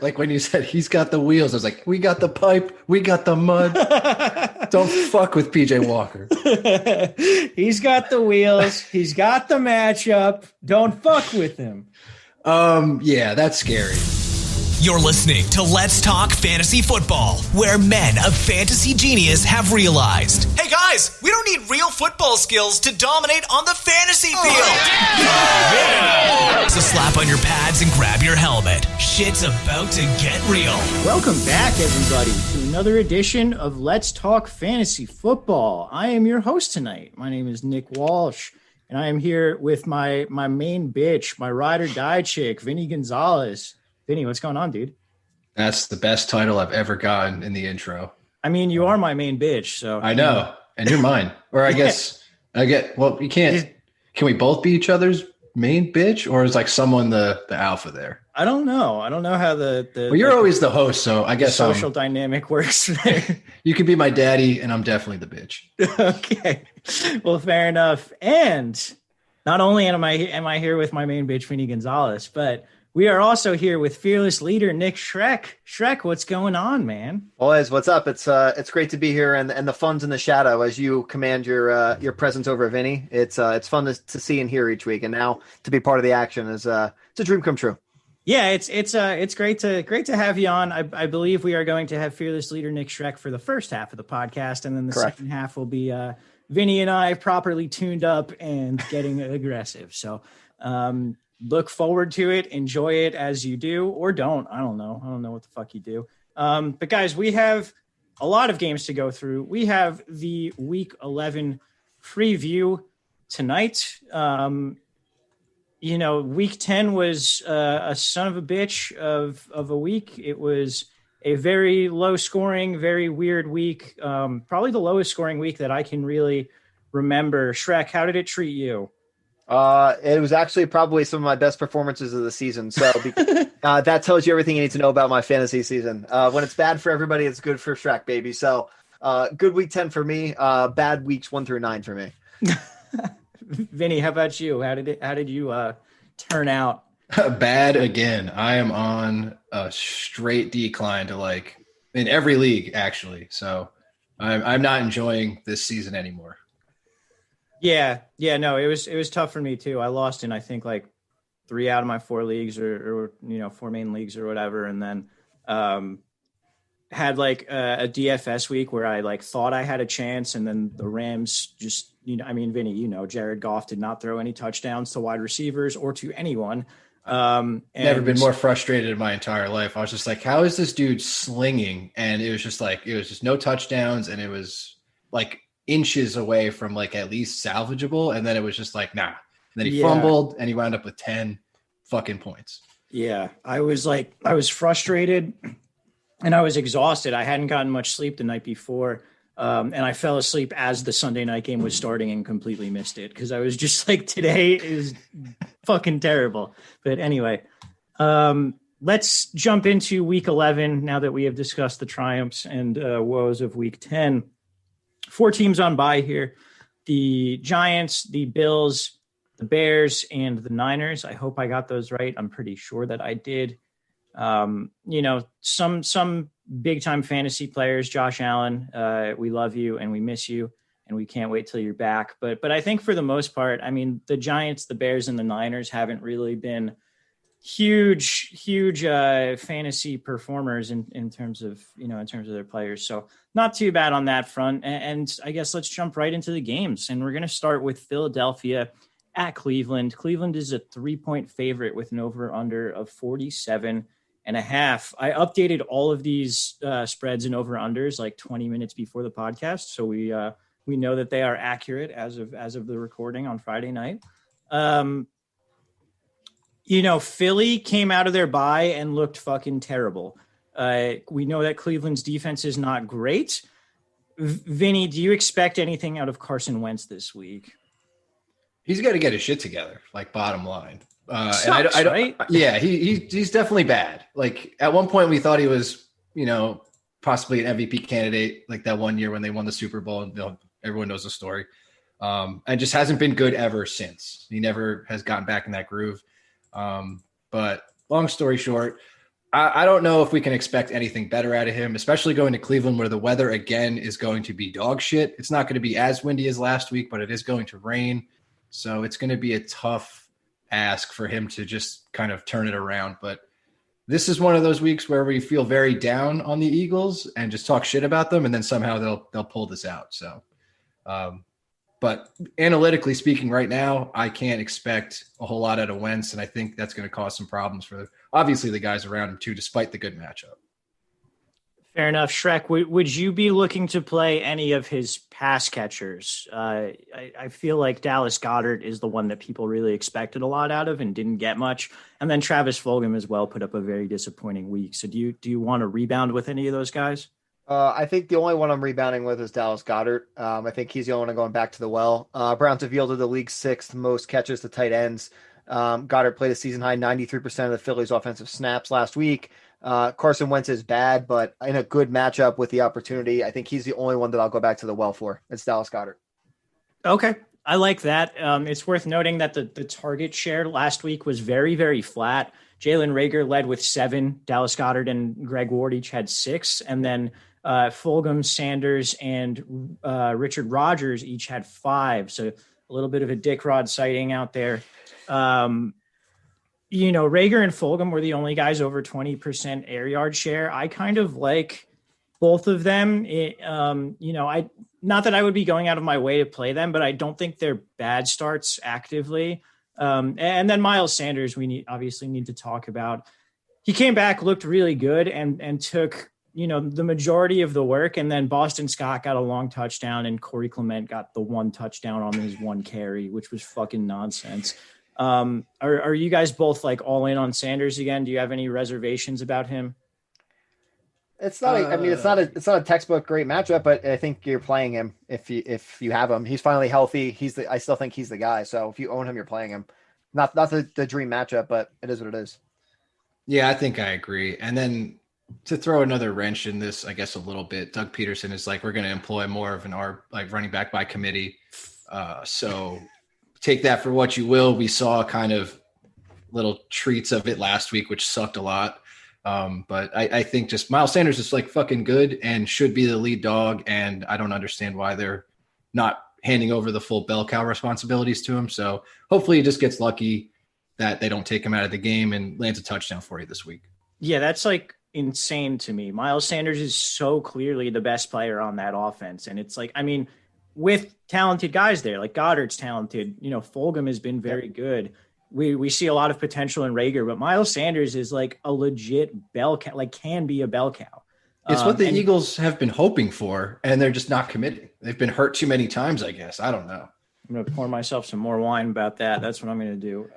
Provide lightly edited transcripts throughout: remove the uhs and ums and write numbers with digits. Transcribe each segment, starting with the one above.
Like when you said he's got the wheels, I was like, we got the pipe, we got the mud. Don't fuck with PJ Walker. He's got the wheels. He's got the matchup. Don't fuck with him. Yeah, that's scary. You're listening to Let's Talk Fantasy Football, where men of fantasy genius have realized, hey guys, we don't need real football skills to dominate on the fantasy field. Yeah. So slap on your pads and grab your helmet. Shit's about to get real. Welcome back, everybody, to another edition of Let's Talk Fantasy Football. I am your host tonight. My name is Nick Walsh, and I am here with my main bitch, my ride or die chick, Vinny Gonzalez. Vinny, what's going on, dude? That's the best title I've ever gotten in the intro. I mean, you are my main bitch, so I know, and you're mine. Or I guess well, you can't. Can we both be each other's main bitch, or is like someone the alpha there? I don't know. I don't know how the well, you're always the host, so I guess social dynamic works. You can be my daddy, and I'm definitely the bitch. Okay, well, fair enough. And not only am I here with my main bitch, Vinny Gonzalez, but we are also here with fearless leader Nick Schreck. Schreck, what's going on, man? Boys, what's up? It's great to be here, and the fun's in the shadow as you command your presence over Vinny. It's fun to see and hear each week, and now to be part of the action is it's a dream come true. Yeah, it's great to have you on. I believe we are going to have fearless leader Nick Schreck for the first half of the podcast, and then the Correct. second half will be Vinny and I properly tuned up and getting aggressive. So. Look forward to it. Enjoy it as you do, or don't. I don't know what the fuck you do. But guys, we have a lot of games to go through. We have the Week 11 preview tonight. Week 10 was a son of a bitch of a week. It was a very low scoring, very weird week. Probably the lowest scoring week that I can really remember. Schreck, how did it treat you? It was actually probably some of my best performances of the season. So that tells you everything you need to know about my fantasy season. When it's bad for everybody, it's good for Shrek, baby. So good week 10 for me. Bad weeks 1 through 9 for me. Vinny, how about you? How did you turn out? Bad again. I am on a straight decline to like in every league actually. So I'm not enjoying this season anymore. Yeah, no, it was tough for me too. I lost in I think like 3 out of my 4 leagues or 4 main leagues or whatever, and then had like a DFS week where I like thought I had a chance, and then the Rams just Vinny, Jared Goff did not throw any touchdowns to wide receivers or to anyone. Never been more frustrated in my entire life. I was just like, how is this dude slinging? And it was just no touchdowns, and it was like inches away from like at least salvageable, and then it was just like nah. And then he fumbled and he wound up with 10 fucking points. Yeah, I was frustrated and I was exhausted. I hadn't gotten much sleep the night before, and I fell asleep as the Sunday night game was starting and completely missed it because I was just like, today is fucking terrible. But anyway, let's jump into week 11 now that we have discussed the triumphs and woes of week 10. 4 teams on bye here: the Giants, the Bills, the Bears, and the Niners. I hope I got those right. I'm pretty sure that I did. Some big time fantasy players, Josh Allen, we love you and we miss you and we can't wait till you're back. But I think for the most part, I mean, the Giants, the Bears, and the Niners haven't really been huge fantasy performers in terms of their players. So not too bad on that front. And I guess let's jump right into the games. And we're going to start with Philadelphia at Cleveland. Cleveland is a 3-point favorite with an over under of 47.5. I updated all of these spreads and over unders like 20 minutes before the podcast. So we know that they are accurate as of the recording on Friday night. Philly came out of their bye and looked fucking terrible. We know that Cleveland's defense is not great. Vinny, do you expect anything out of Carson Wentz this week? He's got to get his shit together, like bottom line. Sucks, I don't, right? Yeah, he's definitely bad. Like at one point we thought he was, possibly an MVP candidate, like that one year when they won the Super Bowl, and everyone knows the story. And just hasn't been good ever since. He never has gotten back in that groove. But long story short, I don't know if we can expect anything better out of him, especially going to Cleveland where the weather again is going to be dog shit. It's not going to be as windy as last week, but it is going to rain. So it's going to be a tough ask for him to just kind of turn it around. But this is one of those weeks where we feel very down on the Eagles and just talk shit about them, and then somehow they'll pull this out. So, but analytically speaking, right now, I can't expect a whole lot out of Wentz, and I think that's going to cause some problems for obviously the guys around him too, despite the good matchup. Fair enough. Schreck, would you be looking to play any of his pass catchers? I feel like Dallas Goedert is the one that people really expected a lot out of and didn't get much. And then Travis Fulgham as well put up a very disappointing week. So do you want to rebound with any of those guys? I think the only one I'm rebounding with is Dallas Goedert. I think he's the only one going back to the well. Browns have yielded the league's 6th most catches to tight ends. Goddard played a season high 93% of the Phillies' offensive snaps last week. Carson Wentz is bad, but in a good matchup with the opportunity, I think he's the only one that I'll go back to the well for. It's Dallas Goedert. Okay. I like that. It's worth noting that the target share last week was very, very flat. Jalen Reagor led with 7. Dallas Goedert and Greg Ward each had 6. And then Fulgham, Sanders, and Richard Rodgers each had 5. So a little bit of a dick rod sighting out there. Reagor and Fulgham were the only guys over 20% air yard share. I kind of like both of them. Not that I would be going out of my way to play them, but I don't think they're bad starts actively. And then Miles Sanders, we obviously need to talk about. He came back, looked really good, and took the majority of the work. And then Boston Scott got a long touchdown, and Corey Clement got the 1 touchdown on his 1 carry, which was fucking nonsense. Are you guys both like all in on Sanders again? Do you have any reservations about him? It's not. It's not a textbook great matchup, but I think you're playing him if you have him. He's finally healthy. I still think he's the guy. So if you own him, you're playing him. Not the dream matchup, but it is what it is. Yeah, I think I agree. And then to throw another wrench in this, I guess a little bit, Doug Peterson is like, we're going to employ more of running back by committee. So take that for what you will. We saw kind of little treats of it last week, which sucked a lot. But I think just Miles Sanders is like fucking good and should be the lead dog. And I don't understand why they're not handing over the full bell cow responsibilities to him. So hopefully he just gets lucky that they don't take him out of the game and lands a touchdown for you this week. Yeah, that's like insane to me. Miles Sanders is so clearly the best player on that offense. And it's like, with talented guys there, like Goddard's talented, Fulgham has been very good. We see a lot of potential in Reagor, but Miles Sanders is like a legit bell cow, like can be a bell cow. It's what the Eagles have been hoping for, and they're just not committing. They've been hurt too many times, I guess. I don't know. I'm going to pour myself some more wine about that. That's what I'm going to do.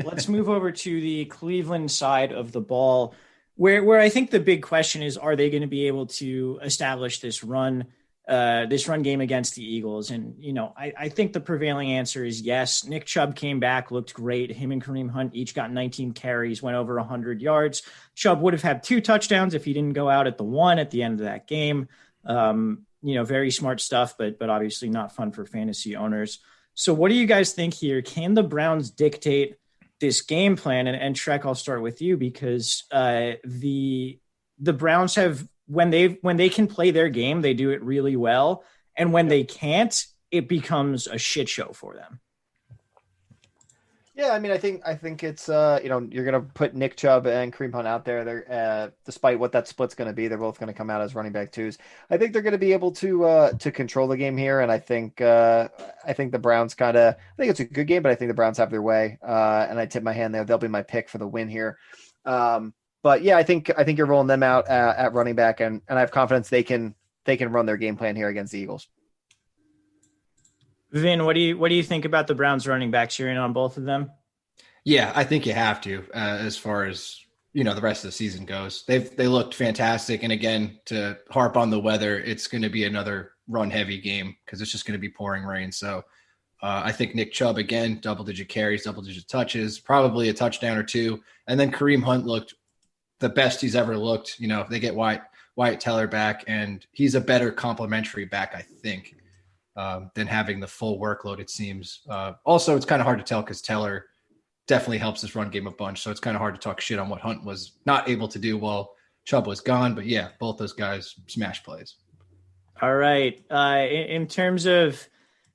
Let's move over to the Cleveland side of the ball, where I think the big question is, are they going to be able to establish this run game against the Eagles? And, I think the prevailing answer is yes. Nick Chubb came back, looked great. Him and Kareem Hunt each got 19 carries, went over 100 yards. Chubb would have had 2 touchdowns if he didn't go out at the 1 at the end of that game. Very smart stuff, but obviously not fun for fantasy owners. So what do you guys think here? Can the Browns dictate this game plan? And Schreck, I'll start with you because the Browns have, when they can play their game, they do it really well. And when they can't, it becomes a shit show for them. Yeah, I think it's you're going to put Nick Chubb and Kareem Hunt out there. They're despite what that split's going to be, they're both going to come out as running back 2s. I think they're going to be able to control the game here, and I think the Browns I think it's a good game, but I think the Browns have their way. And I tip my hand there; they'll be my pick for the win here. But yeah, I think you're rolling them out at running back, and I have confidence they can run their game plan here against the Eagles. Vin, what do you think about the Browns running backs? You're in on both of them? Yeah, I think you have to, as far as, the rest of the season goes. They looked fantastic. And again, to harp on the weather, it's going to be another run heavy game because it's just going to be pouring rain. So I think Nick Chubb, again, double-digit carries, double-digit touches, probably a touchdown or 2. And then Kareem Hunt looked the best he's ever looked. If they get Wyatt Teller back, and he's a better complementary back, I think. Than having the full workload, it seems. Also, it's kind of hard to tell because Teller definitely helps this run game a bunch. So it's kind of hard to talk shit on what Hunt was not able to do while Chubb was gone. But yeah, both those guys smash plays. All right. In terms of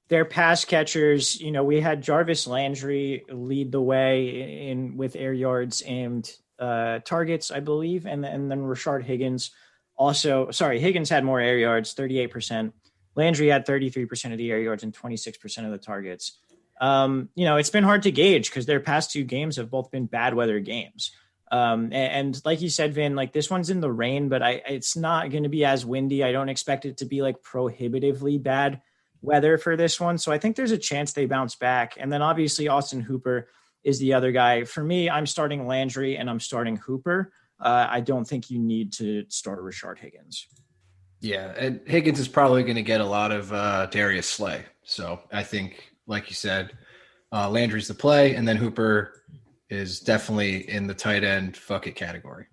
their pass catchers, we had Jarvis Landry lead the way with air yards and targets, I believe. And then Rashard Higgins Higgins had more air yards, 38%. Landry had 33% of the air yards and 26% of the targets. It's been hard to gauge because their past two games have both been bad weather games. And like you said, Vin, like this one's in the rain, but it's not going to be as windy. I don't expect it to be like prohibitively bad weather for this one. So I think there's a chance they bounce back. And then obviously Austin Hooper is the other guy. For me, I'm starting Landry and I'm starting Hooper. I don't think you need to start Rashard Higgins. Yeah, and Higgins is probably going to get a lot of Darius Slay. So I think, like you said, Landry's the play, and then Hooper is definitely in the tight end fuck it category.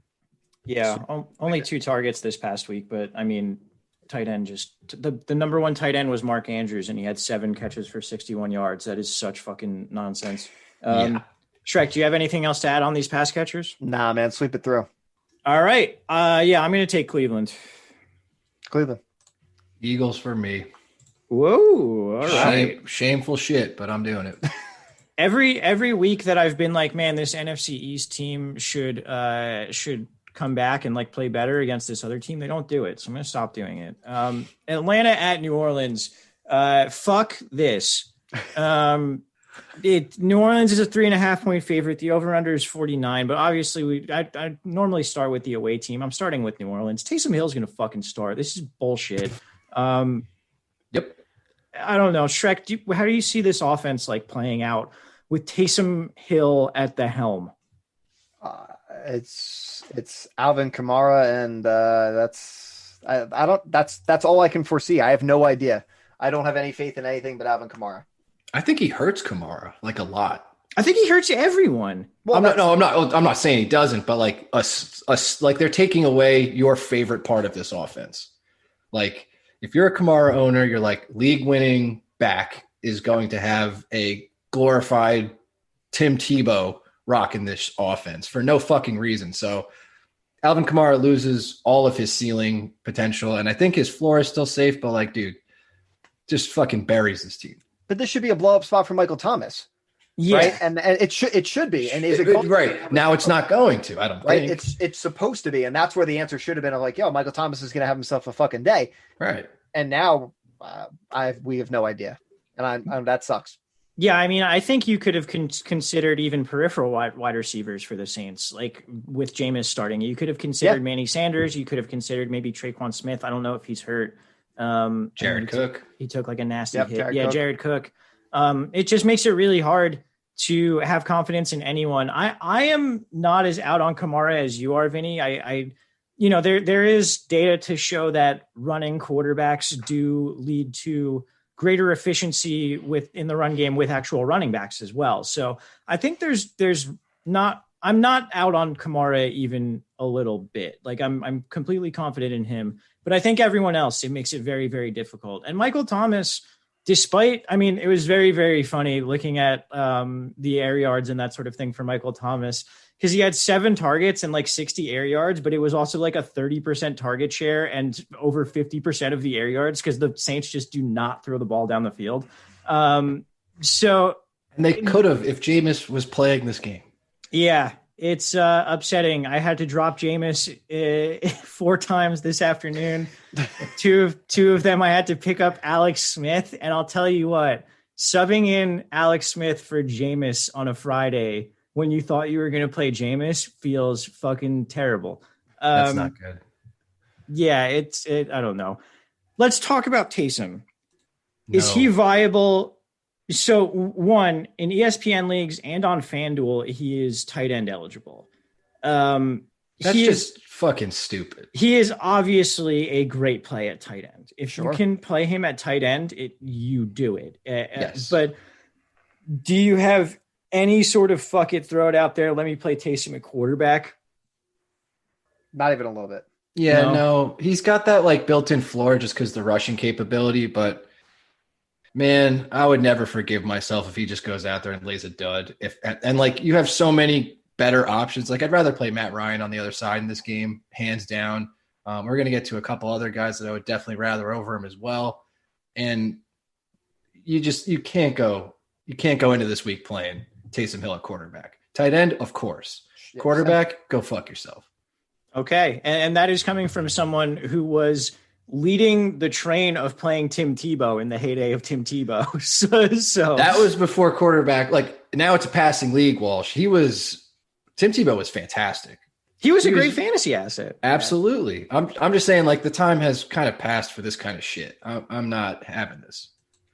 Yeah, only 2 targets this past week, but I mean, tight end the number one tight end was Mark Andrews, and he had 7 catches for 61 yards. That is such fucking nonsense. Schreck, do you have anything else to add on these pass catchers? Nah, man, sweep it through. All right. Yeah, I'm going to take Cleveland. Eagles for me. Whoa. All right. Shameful shit, but I'm doing it. Every week that I've been like, man, this NFC East team should come back and like play better against this other team. They don't do it. So I'm going to stop doing it. Atlanta at New Orleans. Fuck this. New Orleans is a 3.5-point favorite. The over-under is 49, but obviously I normally start with the away team. I'm starting with New Orleans. Taysom Hill's going to fucking start. This is bullshit. Yep. I don't know. Schreck, how do you see this offense like playing out with Taysom Hill at the helm? It's Alvin Kamara, and that's all I can foresee. I have no idea. I don't have any faith in anything but Alvin Kamara. I think he hurts Kamara like a lot. I think he hurts everyone. Well, I'm not saying he doesn't, but like us, like they're taking away your favorite part of this offense. Like if you're a Kamara owner, you're like league winning back is going to have a glorified Tim Tebow rocking this offense for no fucking reason. So Alvin Kamara loses all of his ceiling potential. And I think his floor is still safe, but like, dude, just fucking buries this team. But this should be a blow up spot for Michael Thomas. Yeah. Right. And it should be. And is it going right now? It's not going to, I don't think. It's supposed to be. And that's where the answer should have been of like, yo, Michael Thomas is going to have himself a fucking day. Right. And now we have no idea. And that sucks. Yeah, I mean, I think you could have considered even peripheral wide receivers for the Saints, like with Jameis starting. You could have considered Manny Sanders. You could have considered maybe Traquan Smith. I don't know if he's hurt. Jared Cook. He took like a nasty hit. Jared Cook. It just makes it really hard to have confidence in anyone. I am not as out on Kamara as you are, Vinny. There is data to show that running quarterbacks do lead to greater efficiency in the run game with actual running backs as well. So I think I'm not out on Kamara even a little bit. Like I'm completely confident in him, but I think everyone else, it makes it very, very difficult. And Michael Thomas, it was very, very funny looking at the air yards and that sort of thing for Michael Thomas, because he had 7 targets and like 60 air yards, but it was also like a 30% target share and over 50% of the air yards because the Saints just do not throw the ball down the field. And they could have if Jameis was playing this game. Yeah, it's upsetting. I had to drop Jameis 4 times this afternoon. Two of them I had to pick up Alex Smith, and I'll tell you what, subbing in Alex Smith for Jameis on a Friday when you thought you were going to play Jameis feels fucking terrible. That's not good. Yeah, I don't know. Let's talk about Taysom. No. Is he viable? So one, in ESPN leagues and on FanDuel, he is tight end eligible. That's just fucking stupid. He is obviously a great play at tight end. If you can play him at tight end, you do it. Yes. But do you have any sort of fuck it, throw it out there, let me play Taysom at quarterback? Not even a little bit. Yeah, no. He's got that like built-in floor just because the rushing capability, but Man, I would never forgive myself if he just goes out there and lays a dud. And like you have so many better options. Like I'd rather play Matt Ryan on the other side in this game, hands down. We're going to get to a couple other guys that I would definitely rather over him as well. And you can't go into this week playing Taysom Hill at quarterback. Tight end, of course. Quarterback, go fuck yourself. Okay. And that is coming from someone who was leading the train of playing Tim Tebow in the heyday of Tim Tebow. So that was before quarterback. Like now it's a passing league, Walsh. Tim Tebow was fantastic. He was a great fantasy asset. Absolutely. I'm just saying like the time has kind of passed for this kind of shit. I'm not having this.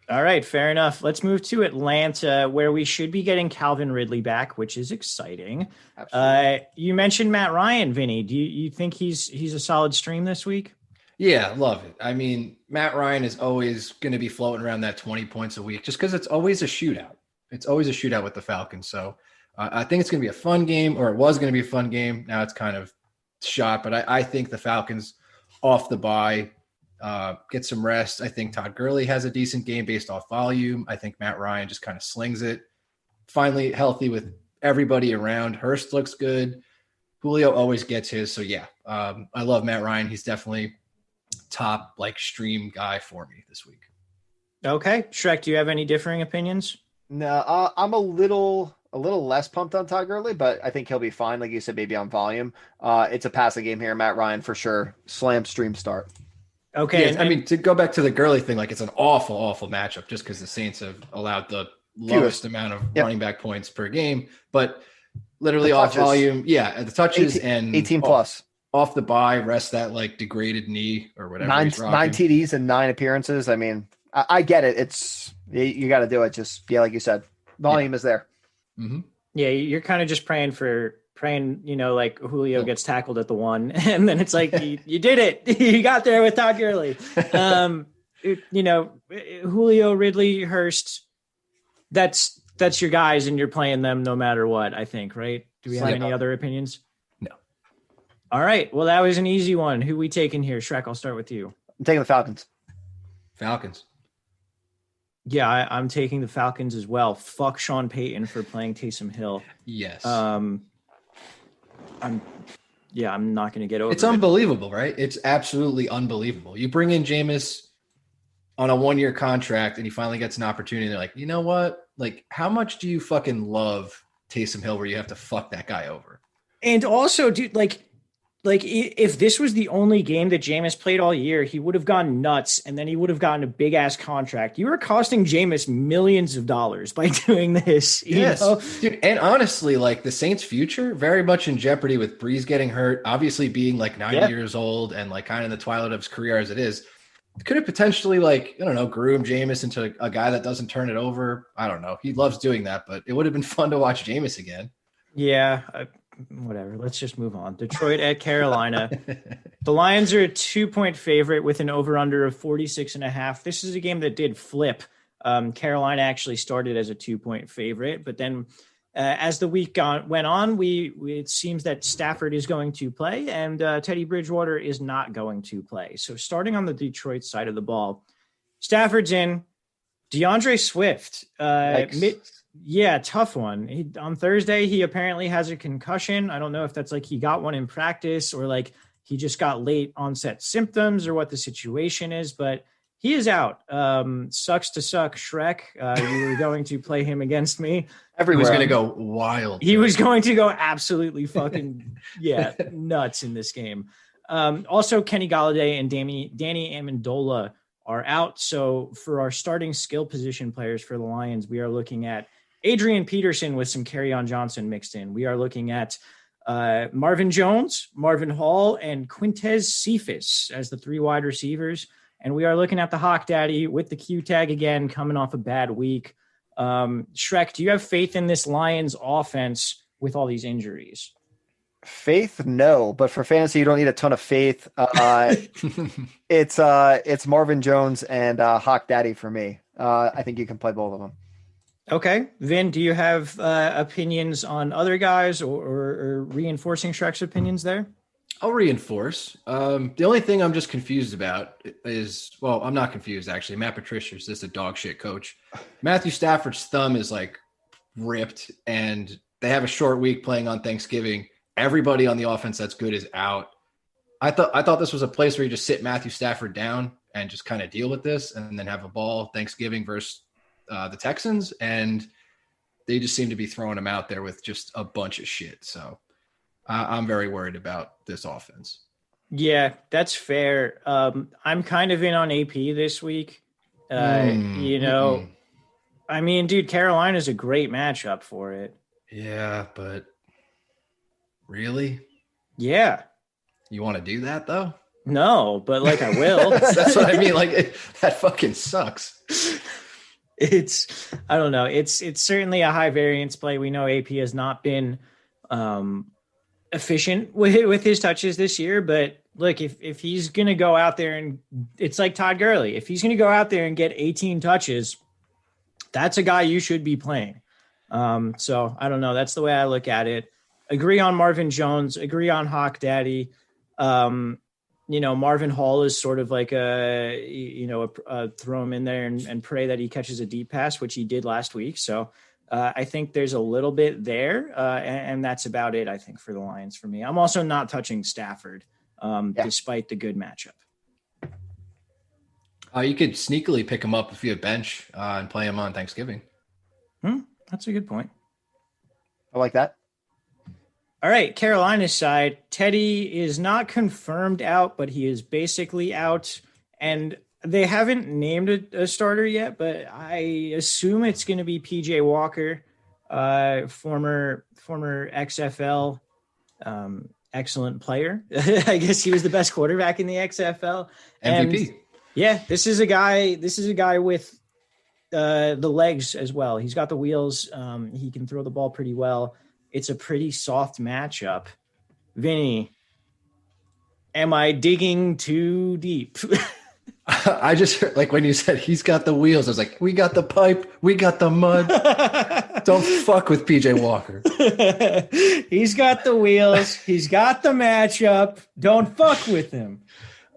All right, fair enough. Let's move to Atlanta, where we should be getting Calvin Ridley back, which is exciting. You mentioned Matt Ryan, Vinny. Do you think he's a solid stream this week? Yeah, love it. I mean, Matt Ryan is always going to be floating around that 20 points a week just because it's always a shootout. It's always a shootout with the Falcons. So I think it's going to be a fun game, or it was going to be a fun game. Now it's kind of shot, but I think the Falcons off the bye get some rest. I think Todd Gurley has a decent game based off volume. I think Matt Ryan just kind of slings it. Finally healthy with everybody around. Hurst looks good. Julio always gets his. So yeah, I love Matt Ryan. He's definitely top like stream guy for me this week. Okay. Schreck, do you have any differing opinions? No, I'm a little less pumped on Todd Gurley, but I think he'll be fine. Like you said, maybe on volume. It's a passing game here. Matt Ryan for sure. Slam stream start. Okay. Yeah, I mean, to go back to the Gurley thing, like it's an awful, awful matchup just because the Saints have allowed the lowest amount of running back points per game, but literally off volume. Yeah. The touches 18 plus. Off the bye, rest that like degraded knee or whatever. 9 TDs and 9 appearances. I mean, I get it. You got to do it. Just, like you said, volume is there. Mm-hmm. Yeah. You're kind of just praying, like Julio gets tackled at the 1, and then it's like, you did it. You got there with Todd Gurley. Julio, Ridley, Hurst, that's your guys, and you're playing them no matter what, I think, right? Do we have any other opinions? All right. Well, that was an easy one. Who we taking here? Schreck, I'll start with you. I'm taking the Falcons. Yeah, I'm taking the Falcons as well. Fuck Sean Payton for playing Taysom Hill. Yes. I'm not going to get over it. It's unbelievable, right? It's absolutely unbelievable. You bring in Jameis on a 1-year contract and he finally gets an opportunity. They're like, you know what? Like, how much do you fucking love Taysom Hill where you have to fuck that guy over? And also, dude, like if this was the only game that Jameis played all year, he would have gone nuts, and then he would have gotten a big ass contract. You were costing Jameis millions of dollars by doing this. Yes, dude. And honestly, like the Saints' future very much in jeopardy with Breeze getting hurt, obviously being like 90 years old and like kind of in the twilight of his career as it is. Could have potentially groom Jameis into a guy that doesn't turn it over. I don't know. He loves doing that, but it would have been fun to watch Jameis again. Yeah. Whatever. Let's just move on. Detroit at Carolina. The Lions are a 2-point favorite with an over-under of 46.5. This is a game that did flip. Carolina actually started as a 2-point favorite, but then as the week went on, it seems that Stafford is going to play and Teddy Bridgewater is not going to play. So starting on the Detroit side of the ball, Stafford's in. DeAndre Swift. Tough one. On Thursday, he apparently has a concussion. I don't know if that's like he got one in practice or like he just got late onset symptoms or what the situation is, but he is out. Sucks to suck, Schreck. You were going to play him against me. Everyone's going to go wild. He was going to go absolutely fucking nuts in this game. Also, Kenny Golladay and Danny Amendola are out. So for our starting skill position players for the Lions, we are looking at Adrian Peterson with some Kerryon Johnson mixed in. We are looking at Marvin Jones, Marvin Hall, and Quintez Cephas as the 3 wide receivers. And we are looking at the Hawk Daddy with the Q tag again, coming off a bad week. Schreck, do you have faith in this Lions offense with all these injuries? Faith, no, but for fantasy, you don't need a ton of faith. It's Marvin Jones and Hawk Daddy for me. I think you can play both of them. Okay. Vin, do you have opinions on other guys or reinforcing Shrek's opinions there? I'll reinforce. The only thing I'm just confused about is, well, I'm not confused actually. Matt Patricia is just a dog shit coach. Matthew Stafford's thumb is like ripped, and they have a short week playing on Thanksgiving. Everybody on the offense that's good is out. I thought this was a place where you just sit Matthew Stafford down and just kind of deal with this, and then have a ball Thanksgiving versus the Texans, and they just seem to be throwing him out there with just a bunch of shit. So I'm very worried about this offense. Yeah, that's fair. I'm kind of in on AP this week. I mean, dude, Carolina's a great matchup for it. Yeah, but really? Yeah. You want to do that though? No, but like I will. That's what I mean. Like that fucking sucks. I don't know. It's certainly a high variance play. We know AP has not been efficient with his touches this year, but look, if he's going to go out there and it's like Todd Gurley, if he's going to go out there and get 18 touches, that's a guy you should be playing. So I don't know. That's the way I look at it. Agree on Marvin Jones, agree on Hawk Daddy. Marvin Hall is sort of like a throw him in there and pray that he catches a deep pass, which he did last week. So I think there's a little bit there, and that's about it, I think, for the Lions for me. I'm also not touching Stafford, despite the good matchup. You could sneakily pick him up if you have bench and play him on Thanksgiving. That's a good point. I like that. All right, Carolina's side. Teddy is not confirmed out, but he is basically out. And they haven't named a starter yet, but I assume it's going to be PJ Walker, former XFL, excellent player. I guess he was the best quarterback in the XFL. MVP. And yeah, this is a guy with the legs as well. He's got the wheels. He can throw the ball pretty well. It's a pretty soft matchup. Vinny, am I digging too deep? I just heard, like when you said he's got the wheels, I was like, we got the pipe, we got the mud. Don't fuck with PJ Walker. He's got the wheels. He's got the matchup. Don't fuck with him.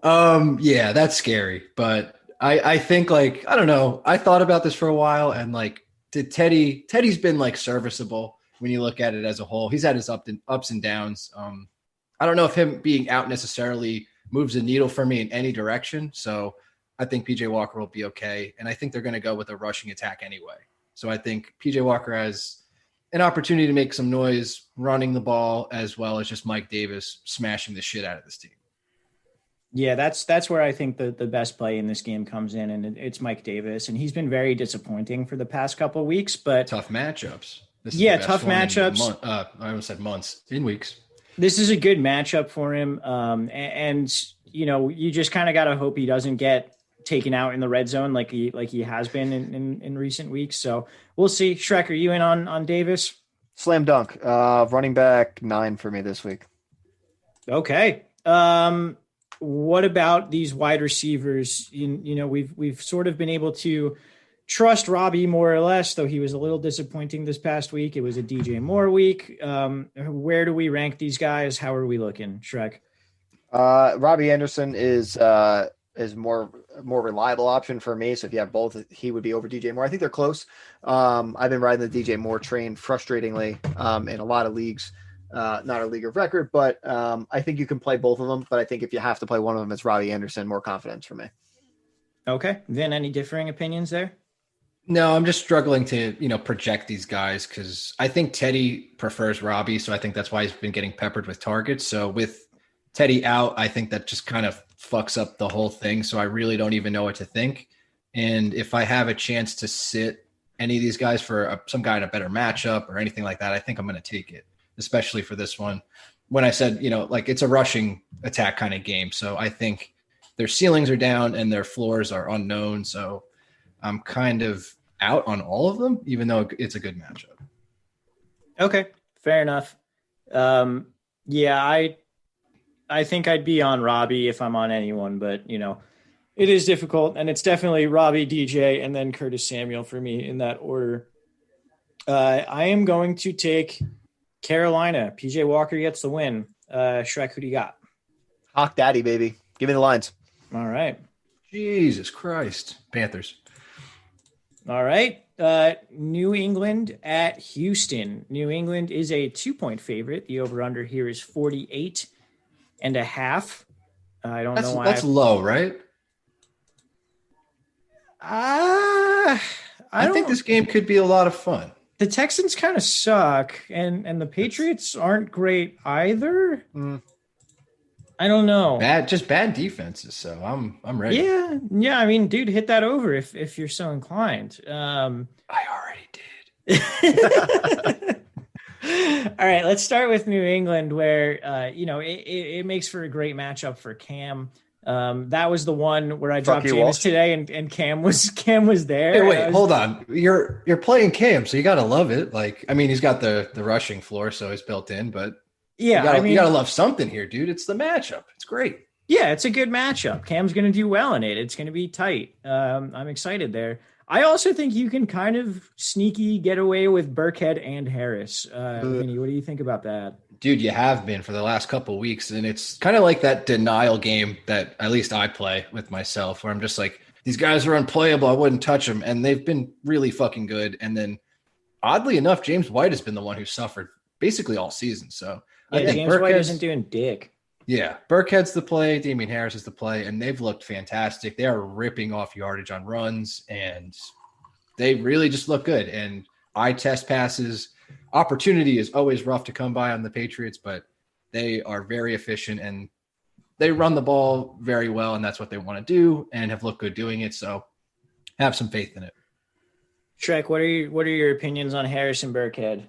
Yeah, that's scary. But I think I don't know. I thought about this for a while, and Teddy's been serviceable. When you look at it as a whole, he's had his ups and downs. I don't know if him being out necessarily moves the needle for me in any direction. So I think PJ Walker will be okay. And I think they're going to go with a rushing attack anyway. So I think PJ Walker has an opportunity to make some noise running the ball, as well as just Mike Davis smashing the shit out of this team. Yeah, that's where I think the best play in this game comes in, and it's Mike Davis. And he's been very disappointing for the past couple of weeks, but tough matchups. Tough matchups. I almost said months, in weeks. This is a good matchup for him. You just kind of got to hope he doesn't get taken out in the red zone like he has been in recent weeks. So we'll see. Schreck, are you in on Davis? Slam dunk. Running back 9 for me this week. Okay. What about these wide receivers? We've sort of been able to trust Robbie more or less, though he was a little disappointing this past week. It was a DJ Moore week. Where do we rank these guys? How are we looking, Schreck? Robbie Anderson is more reliable option for me. So if you have both, he would be over DJ Moore. I think they're close. I've been riding the DJ Moore train frustratingly in a lot of leagues. Not a league of record, but I think you can play both of them. But I think if you have to play one of them, it's Robbie Anderson. More confidence for me. Okay. Vin, any differing opinions there? No, I'm just struggling to, project these guys because I think Teddy prefers Robbie. So I think that's why he's been getting peppered with targets. So with Teddy out, I think that just kind of fucks up the whole thing. So I really don't even know what to think. And if I have a chance to sit any of these guys for some guy in a better matchup or anything like that, I think I'm going to take it, especially for this one. When I said, it's a rushing attack kind of game. So I think their ceilings are down and their floors are unknown. So I'm kind of out on all of them, even though it's a good matchup. Okay, fair enough. I think I'd be on Robbie if I'm on anyone, but it is difficult, and it's definitely Robbie, DJ, and then Curtis Samuel for me in that order. I am going to take Carolina. PJ Walker gets the win. Schreck, who do you got? Hawk Daddy, baby. Give me the lines. All right. Jesus Christ. Panthers. All right. New England at Houston. New England is a 2-point favorite. The over-under here is 48.5. I don't know why. That's low, right? I think this game could be a lot of fun. The Texans kind of suck, and the Patriots aren't great either. I don't know. Bad defenses. So I'm ready. Yeah. I mean, dude, hit that over if you're so inclined. I already did. All right, let's start with New England, where it makes for a great matchup for Cam. That was the one where I dropped James Walsh today, and Cam was there. Hey, wait, hold on. You're playing Cam, so you got to love it. Like, I mean, he's got the rushing floor, so he's built in, but. Yeah, you gotta love something here, dude. It's the matchup. It's great. Yeah, it's a good matchup. Cam's going to do well in it. It's going to be tight. I'm excited there. I also think you can kind of sneaky get away with Burkhead and Harris. Vinny, what do you think about that? Dude, you have been for the last couple of weeks, and it's kind of like that denial game that at least I play with myself, where I'm just like, these guys are unplayable. I wouldn't touch them, and they've been really fucking good. And then, oddly enough, James White has been the one who suffered basically all season. So. Yeah, I think James White isn't doing dick. Yeah, Burkhead's the play. Damian Harris is the play, and they've looked fantastic. They are ripping off yardage on runs, and they really just look good. And eye test passes, opportunity is always rough to come by on the Patriots, but they are very efficient, and they run the ball very well, and that's what they want to do, and have looked good doing it. So have some faith in it. Schreck, what are your opinions on Harris and Burkhead?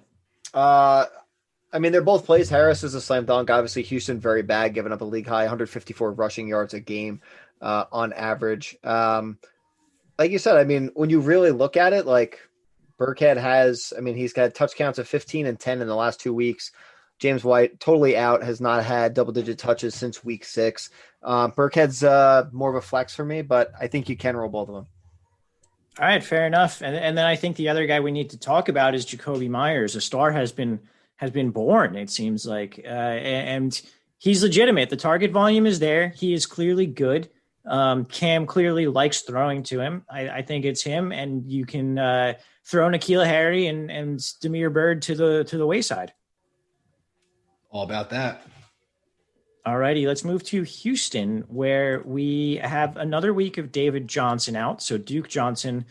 I mean, they're both plays. Harris is a slam dunk. Obviously, Houston very bad, giving up a league high 154 rushing yards a game on average. Like you said, I mean, when you really look at it, like Burkhead he's got touch counts of 15 and 10 in the last 2 weeks. James White totally out, has not had double-digit touches since week 6. Burkhead's more of a flex for me, but I think you can roll both of them. All right, fair enough. And then I think the other guy we need to talk about is Jacoby Myers. A star has been born, it seems like, and he's legitimate. The target volume is there. He is clearly good. Cam clearly likes throwing to him. I think it's him, and you can throw N'Keal Harry and Damiere Byrd to the wayside. All about that. All righty, let's move to Houston, where we have another week of David Johnson out. So Duke Johnson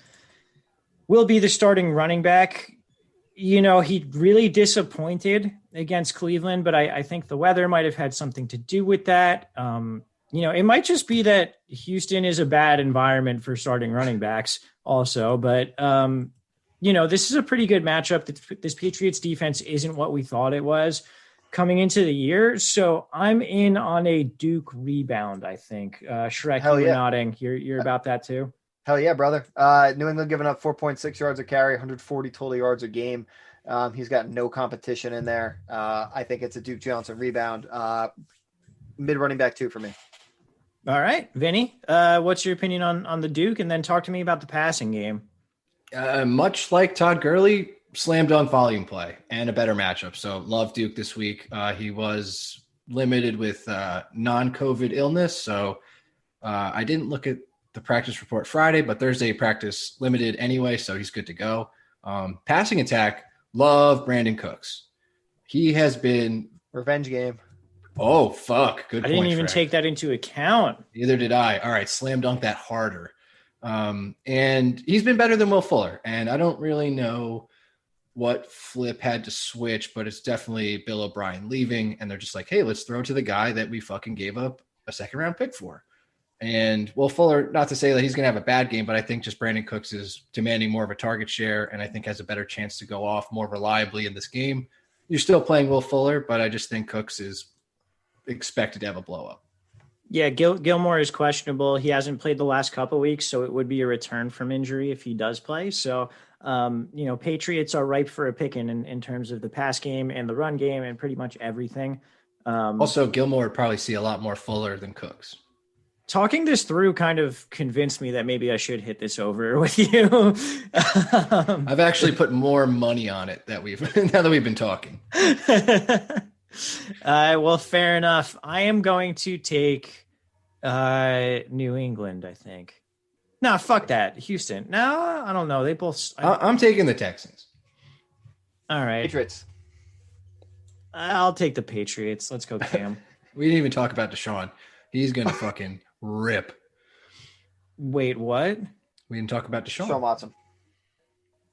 will be the starting running back. You know, he really disappointed against Cleveland, but I think the weather might have had something to do with that. It might just be that Houston is a bad environment for starting running backs also. But, this is a pretty good matchup. This Patriots defense isn't what we thought it was coming into the year. So I'm in on a Duke rebound, I think. Schreck, you're nodding. You're about that too? Hell yeah, brother. New England giving up 4.6 yards a carry, 140 total yards a game. He's got no competition in there. I think it's a Duke Johnson rebound. Mid running back 2 for me. All right, Vinny, what's your opinion on the Duke? And then talk to me about the passing game. Much like Todd Gurley, slam dunk volume play and a better matchup. So love Duke this week. He was limited with non-COVID illness. So I didn't look at the practice report Friday, but Thursday practice limited anyway, so he's good to go. Passing attack, love Brandon Cooks. He has been revenge game. Oh fuck, good. I didn't even take that into account. Neither did I. All right, slam dunk that harder. And he's been better than Will Fuller, and I don't really know what Flip had to switch, but it's definitely Bill O'Brien leaving, and they're just like, hey, let's throw to the guy that we fucking gave up a second round pick for. And Will Fuller, not to say that he's going to have a bad game, but I think just Brandon Cooks is demanding more of a target share, and I think has a better chance to go off more reliably in this game. You're still playing Will Fuller, but I just think Cooks is expected to have a blow up. Yeah, Gilmore is questionable. He hasn't played the last couple of weeks, so it would be a return from injury if he does play. So, Patriots are ripe for a picking in terms of the pass game and the run game and pretty much everything. Also, Gilmore would probably see a lot more Fuller than Cooks. Talking this through kind of convinced me that maybe I should hit this over with you. I've actually put more money on it that now that we've been talking. Well, fair enough. I am going to take New England, I think. No, fuck that. Houston. No, I don't know. They both. I'm taking the Texans. All right. Patriots. I'll take the Patriots. Let's go, Cam. We didn't even talk about Deshaun. He's going to fucking rip. Wait, what? We didn't talk about Deshaun. Deshaun Watson.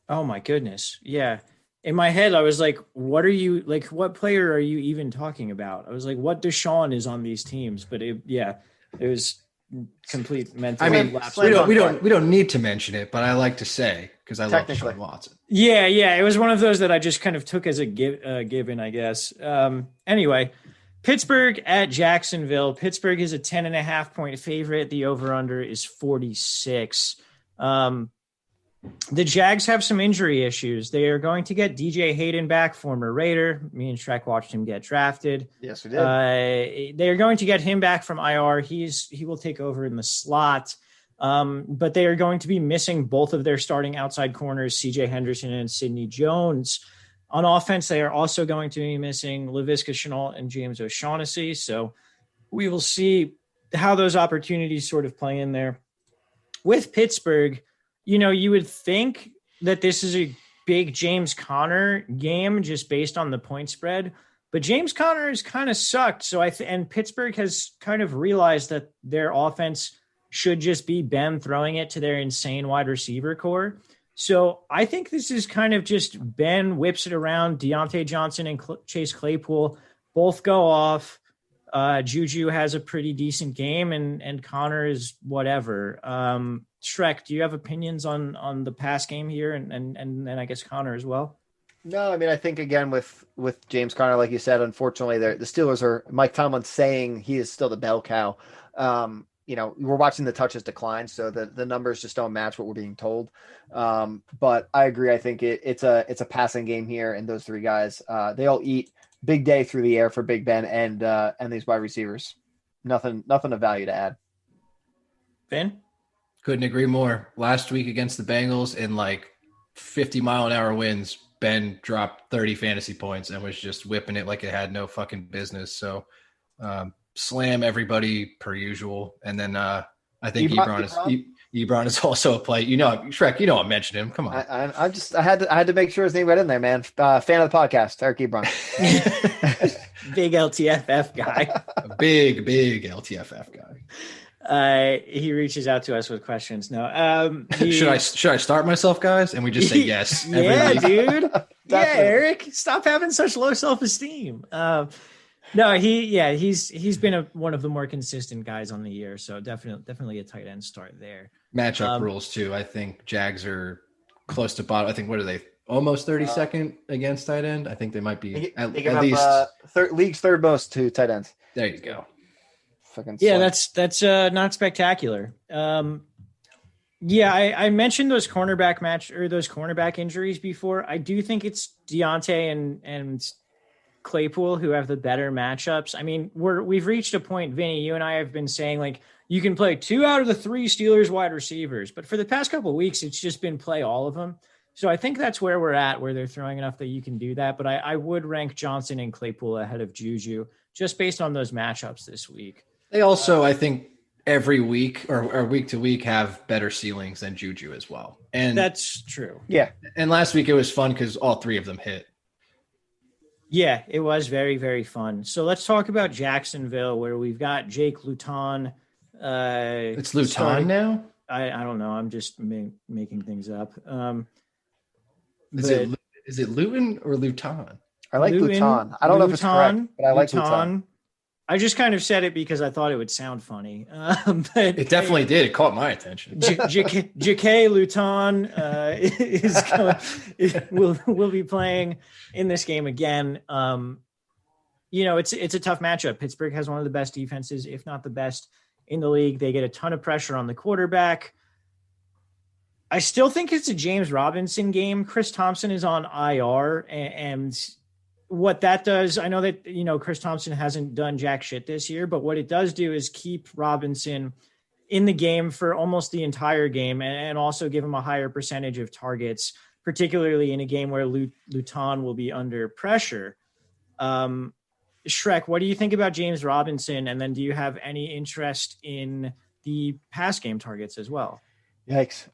Oh, my goodness. Yeah. In my head, I was like, what player are you even talking about? I was like, what Deshaun is on these teams? But it was complete mental. I mean, lapse. we don't need to mention it, but I like to say because I love Deshaun Watson. Yeah. It was one of those that I just kind of took as a given, I guess. Anyway, Pittsburgh at Jacksonville. Pittsburgh is a 10.5-point favorite. The over/under is 46. The Jags have some injury issues. They are going to get DJ Hayden back, former Raider. Me and Schreck watched him get drafted. Yes, we did. They are going to get him back from IR. He will take over in the slot. But they are going to be missing both of their starting outside corners, CJ Henderson and Sidney Jones. On offense, they are also going to be missing Laviska Shenault and James O'Shaughnessy. So we will see how those opportunities sort of play in there. With Pittsburgh, you would think that this is a big James Conner game just based on the point spread, but James Conner has kind of sucked. So and Pittsburgh has kind of realized that their offense should just be Ben throwing it to their insane wide receiver core. So I think this is kind of just Ben whips it around. Deontay Johnson and Chase Claypool both go off. Juju has a pretty decent game and Conner is whatever. Schreck, do you have opinions on the pass game here and I guess Conner as well? No, I mean, I think again with James Conner, like you said, unfortunately, the Steelers are Mike Tomlin saying he is still the bell cow. We're watching the touches decline, so the numbers just don't match what we're being told. But I agree. I think it's a passing game here, and those three guys, they all eat. Big day through the air for Big Ben and these wide receivers. Nothing of value to add. Ben? Couldn't agree more. Last week against the Bengals in 50-mile-an-hour winds, Ben dropped 30 fantasy points and was just whipping it like it had no fucking business. So slam everybody per usual. And then I think Ebron is also a play. Schreck, I'm mentioning him. Come on. I had to make sure his name got in there, man. Fan of the podcast, Eric Ebron. Big LTFF guy. A big LTFF guy. He reaches out to us with questions. No, should I start myself, guys? And we just say yes. Yeah, dude. Yeah, Eric, stop having such low self-esteem. No, he's been one of the more consistent guys on the year. So definitely a tight end start there. Matchup rules too. I think Jags are close to bottom. I think what are they? Almost 32nd against tight end. I think they might be at least league's third most to tight ends. There you go. That's not spectacular. I mentioned those cornerback injuries before. I do think it's Deontay and Claypool who have the better matchups. I mean, we've reached a point, Vinny, you and I have been saying you can play 2 out of the 3 Steelers wide receivers, but for the past couple of weeks, it's just been play all of them. So I think that's where we're at, where they're throwing enough that you can do that. But I would rank Johnson and Claypool ahead of Juju just based on those matchups this week. They also, I think, every week or week to week have better ceilings than Juju as well. And that's true. Yeah. And last week it was fun because all 3 of them hit. Yeah, it was very, very fun. So let's talk about Jacksonville, where we've got Jake Luton. It's Luton now? I don't know. I'm just making things up. Is it Luton or Luton? I like Luton. I don't know if it's correct, but I like Luton. I just kind of said it because I thought it would sound funny. But it definitely did. It caught my attention. J.K. Luton will be playing in this game again. It's a tough matchup. Pittsburgh has one of the best defenses, if not the best in the league. They get a ton of pressure on the quarterback. I still think it's a James Robinson game. Chris Thompson is on IR, and what that does, I know that, Chris Thompson hasn't done jack shit this year, but what it does do is keep Robinson in the game for almost the entire game and also give him a higher percentage of targets, particularly in a game where Luton will be under pressure. Schreck, what do you think about James Robinson? And then do you have any interest in the pass game targets as well? Yikes.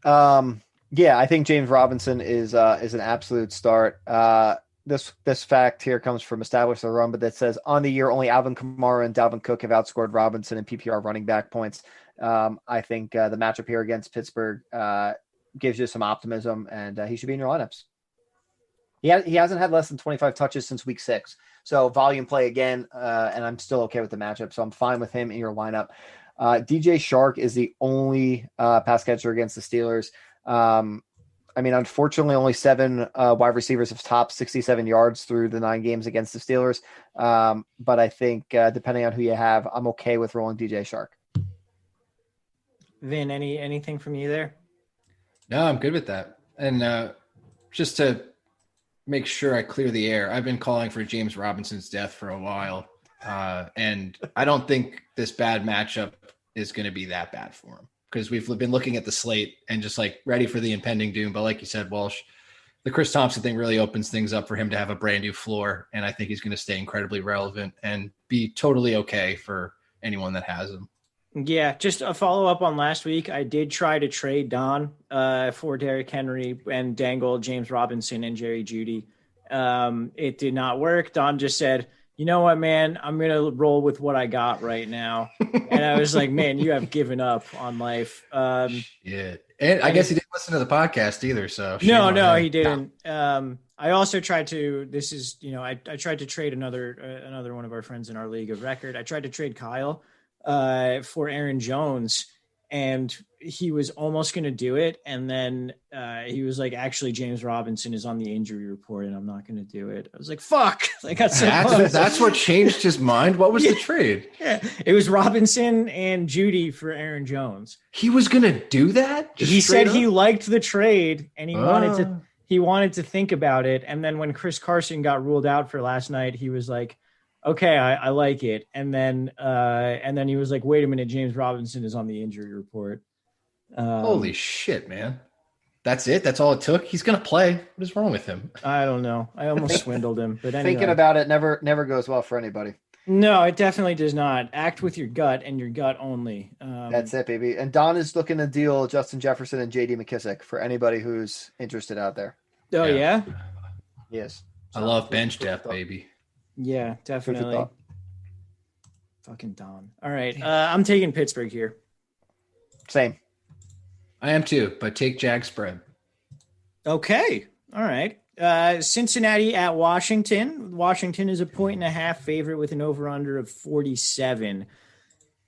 Yeah, I think James Robinson is an absolute start. This fact here comes from Establish the Run, but that says on the year, only Alvin Kamara and Dalvin Cook have outscored Robinson in PPR running back points. I think the matchup here against Pittsburgh gives you some optimism, and he should be in your lineups. He hasn't had less than 25 touches since week 6. So volume play again, and I'm still okay with the matchup. So I'm fine with him in your lineup. DJ Chark is the only pass catcher against the Steelers. I mean, unfortunately, only 7 wide receivers have topped 67 yards through the 9 games against the Steelers. But I think depending on who you have, I'm okay with rolling DJ Chark. Vin, anything from you there? No, I'm good with that. And just to make sure I clear the air, I've been calling for James Robinson's death for a while. And I don't think this bad matchup is going to be that bad for him, because we've been looking at the slate and just like ready for the impending doom. But like you said, Walsh, the Chris Thompson thing really opens things up for him to have a brand new floor. And I think he's going to stay incredibly relevant and be totally okay for anyone that has him. Yeah, just a follow-up on last week. I did try to trade Don for Derrick Henry and dangle James Robinson and Jerry Jeudy. It did not work. Don just said, you know what, man, I'm going to roll with what I got right now. And I was like, man, you have given up on life. Yeah. And I guess he didn't listen to the podcast either. So no, he didn't. I also tried to, I tried to trade another one of our friends in our league of record. I tried to trade Kyle for Aaron Jones, and he was almost going to do it. And then he was like, actually, James Robinson is on the injury report and I'm not going to do it. I was like, fuck. That's what changed his mind. What was the trade? Yeah, it was Robinson and Jeudy for Aaron Jones. He was going to do that? He said he liked the trade and he wanted to think about it. And then when Chris Carson got ruled out for last night, he was like, okay, I like it. And then he was like, wait a minute, James Robinson is on the injury report. Holy shit, man. That's it? That's all it took? He's going to play. What is wrong with him? I don't know. I almost swindled him. But anyway. Thinking about it never goes well for anybody. No, it definitely does not. Act with your gut and your gut only. That's it, baby. And Don is looking to deal Justin Jefferson and J.D. McKissick for anybody who's interested out there. Oh, yeah? Yes. I love bench depth, baby. Yeah, definitely. Fucking Don. All right. I'm taking Pittsburgh here. Same. I am too, but take Jag spread. Okay. All right. Cincinnati at Washington. Washington is a 1.5 favorite with an over-under of 47.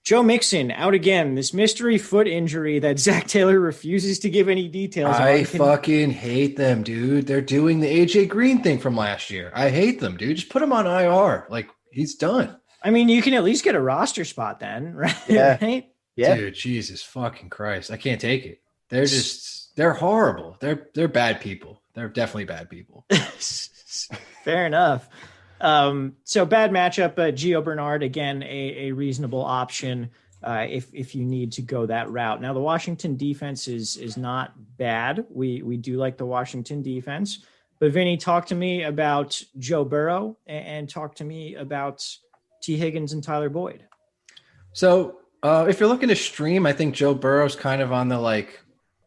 Joe Mixon out again. This mystery foot injury that Zach Taylor refuses to give any details on. I fucking hate them, dude. They're doing the AJ Green thing from last year. I hate them, dude. Just put him on IR. Like, he's done. I mean, you can at least get a roster spot then, right? Yeah. Right? Yeah. Dude, Jesus fucking Christ. I can't take it. They're horrible. They're bad people. They're definitely bad people. Fair enough. So bad matchup, Gio Bernard, again, a reasonable option if you need to go that route. Now, the Washington defense is not bad. We do like the Washington defense. But Vinny, talk to me about Joe Burrow and talk to me about T. Higgins and Tyler Boyd. So if you're looking to stream, I think Joe Burrow's kind of on the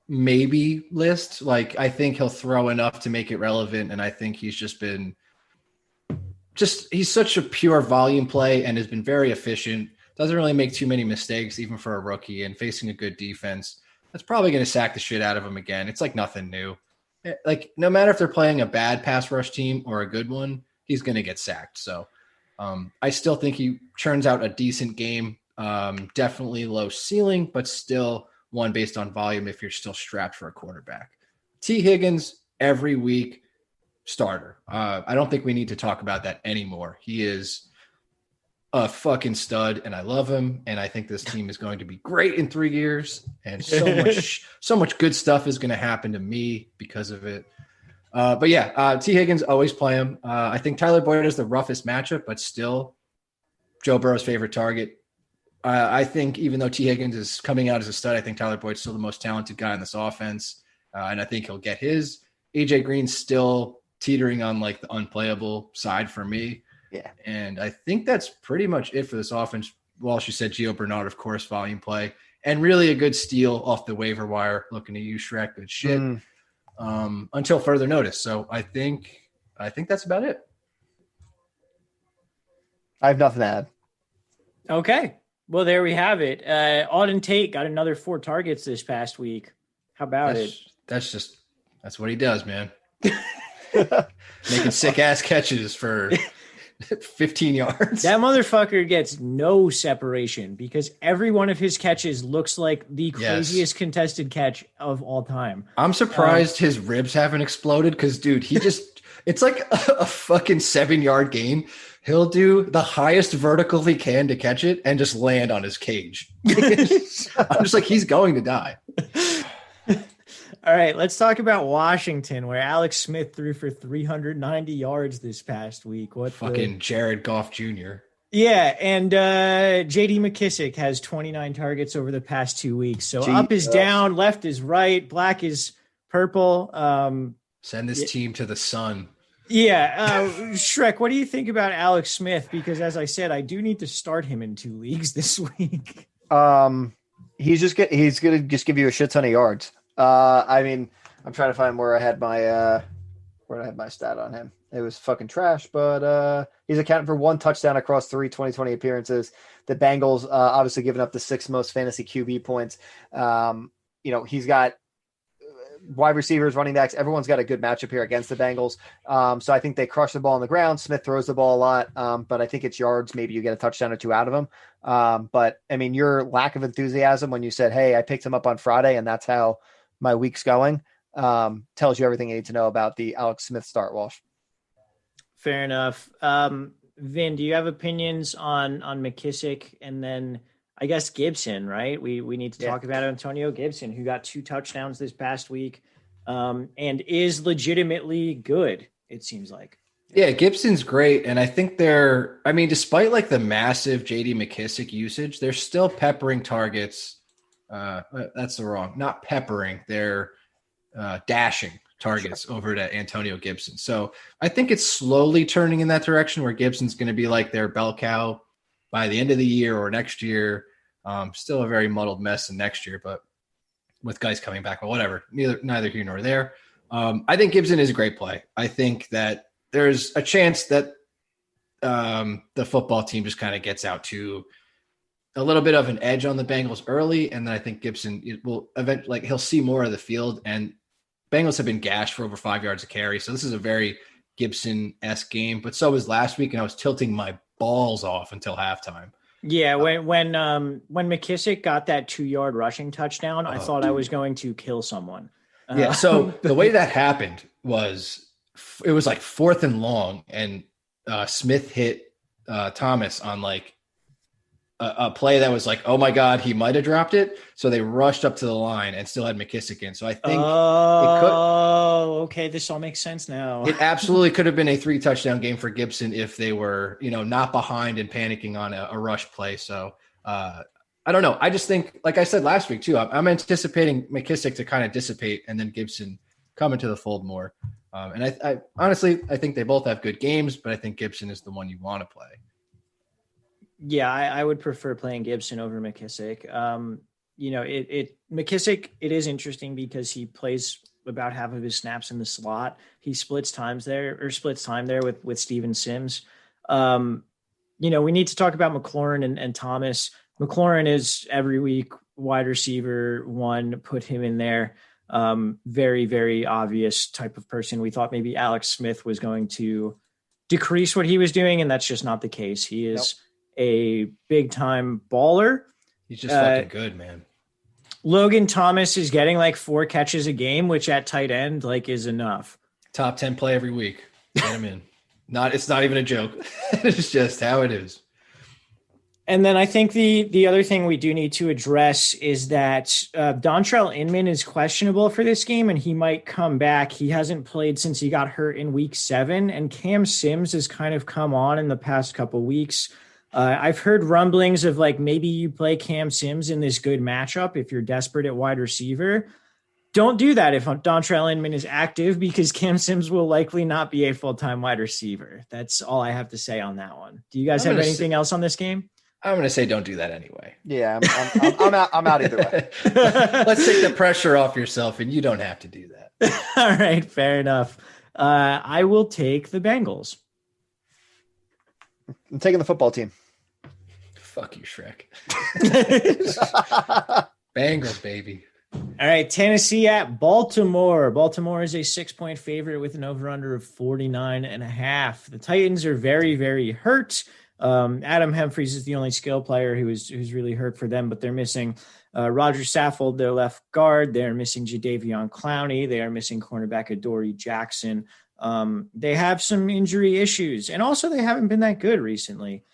maybe list. I think he'll throw enough to make it relevant. And I think he's he's such a pure volume play and has been very efficient. Doesn't really make too many mistakes, even for a rookie, and facing a good defense. That's probably going to sack the shit out of him again. It's nothing new. No matter if they're playing a bad pass rush team or a good one, he's going to get sacked. So I still think he churns out a decent game. Definitely low ceiling, but still one based on volume if you're still strapped for a quarterback. T. Higgins, every week, starter. I don't think we need to talk about that anymore. He is a fucking stud, and I love him, and I think this team is going to be great in 3 years, and so much good stuff is going to happen to me because of it. But yeah, T. Higgins, always play him. I think Tyler Boyd is the roughest matchup, but still Joe Burrow's favorite target. I think even though T. Higgins is coming out as a stud, I think Tyler Boyd's still the most talented guy in this offense, and I think he'll get his. AJ Green's still teetering on the unplayable side for me. Yeah. And I think that's pretty much it for this offense. Walsh, you said Gio Bernard, of course, volume play, and really a good steal off the waiver wire. Looking at you, Schreck, good shit. Until further notice. So I think that's about it. I have nothing to add. Okay. Well, there we have it. Auden Tate got another 4 targets this past week. How about it? That's what he does, man. Making sick ass catches for 15 yards. That motherfucker gets no separation because every one of his catches looks like the craziest contested catch of all time. I'm surprised his ribs haven't exploded because, dude, it's like a fucking 7-yard gain. He'll do the highest vertical he can to catch it and just land on his cage. I'm just like, he's going to die. All right, let's talk about Washington, where Alex Smith threw for 390 yards this past week. Jared Goff Jr. Yeah, and J.D. McKissick has 29 targets over the past 2 weeks. So up is down, left is right, black is purple. Send this team to the sun. Yeah, Schreck, what do you think about Alex Smith? Because as I said, I do need to start him in 2 leagues this week. He's gonna just give you a shit ton of yards. I mean, I'm trying to find where I had my stat on him. It was fucking trash, but he's accounting for 1 touchdown across 3 2020 appearances. The Bengals obviously giving up the 6th most fantasy QB points. He's got wide receivers, running backs. Everyone's got a good matchup here against the Bengals. So I think they crush the ball on the ground. Smith throws the ball a lot, but I think it's yards. Maybe you get a touchdown or 2 out of him. But I mean, your lack of enthusiasm when you said, "Hey, I picked him up on Friday," and that's how my week's going, tells you everything you need to know about the Alex Smith start, Walsh. Fair enough. Vin, do you have opinions on McKissick? And then I guess Gibson, right? We need to talk about Antonio Gibson, who got 2 touchdowns this past week and is legitimately good, it seems like. Yeah, Gibson's great. And I think despite like the massive JD McKissick usage, they're still peppering targets. That's the wrong, not peppering. They're dashing targets over to Antonio Gibson. So I think it's slowly turning in that direction where Gibson's going to be like their bell cow by the end of the year or next year. Still a very muddled mess in next year, but with guys coming back, but whatever, neither here nor there. I think Gibson is a great play. I think that there's a chance that the football team just kind of gets out to a little bit of an edge on the Bengals early. And then I think Gibson will eventually, he'll see more of the field, and Bengals have been gashed for over 5 yards a carry. So this is a very Gibson-esque game, but so was last week. And I was tilting my balls off until halftime. Yeah. When McKissick got that 2-yard rushing touchdown, I thought I was going to kill someone. Yeah. So the way that happened was it was like 4th and long, and Smith hit Thomas on like a play that was like, oh my God, he might have dropped it. So they rushed up to the line and still had McKissick in. So I think okay. This all makes sense now. It absolutely could have been a 3 touchdown game for Gibson if they were, not behind and panicking on a rush play. So I don't know. I just think, like I said last week too, I'm anticipating McKissick to kind of dissipate and then Gibson come into the fold more. And I honestly, I think they both have good games, but I think Gibson is the one you want to play. Yeah, I would prefer playing Gibson over McKissick. McKissick, it is interesting because he plays about half of his snaps in the slot. He splits time there with Steven Sims. We need to talk about McLaurin and Thomas. McLaurin is every week wide receiver 1, put him in there. Very, very obvious type of person. We thought maybe Alex Smith was going to decrease what he was doing, and that's just not the case. He is a big time baller. He's just fucking good, man. Logan Thomas is getting like 4 catches a game, which at tight end is enough. Top 10 play every week. Get him in. It's not even a joke. It's just how it is. And then I think the other thing we do need to address is that Dontrell Inman is questionable for this game, and he might come back. He hasn't played since he got hurt in week 7, and Cam Sims has kind of come on in the past couple weeks. I've heard rumblings of maybe you play Cam Sims in this good matchup if you're desperate at wide receiver. Don't do that if Dontrell Inman is active, because Cam Sims will likely not be a full-time wide receiver. That's all I have to say on that one. Do you guys have anything else on this game? I'm going to say don't do that anyway. Yeah, I'm out either way. Let's take the pressure off yourself, and you don't have to do that. All right, fair enough. I will take the Bengals. I'm taking the football team. Fuck you, Schreck. Bengals, baby. All right, Tennessee at Baltimore. Baltimore is a 6-point favorite with an over-under of 49.5. The Titans are very, very hurt. Adam Humphries is the only skill player who's really hurt for them, but they're missing Roger Saffold, their left guard. They're missing Jadeveon Clowney. They are missing cornerback Adoree Jackson. They have some injury issues, and also they haven't been that good recently.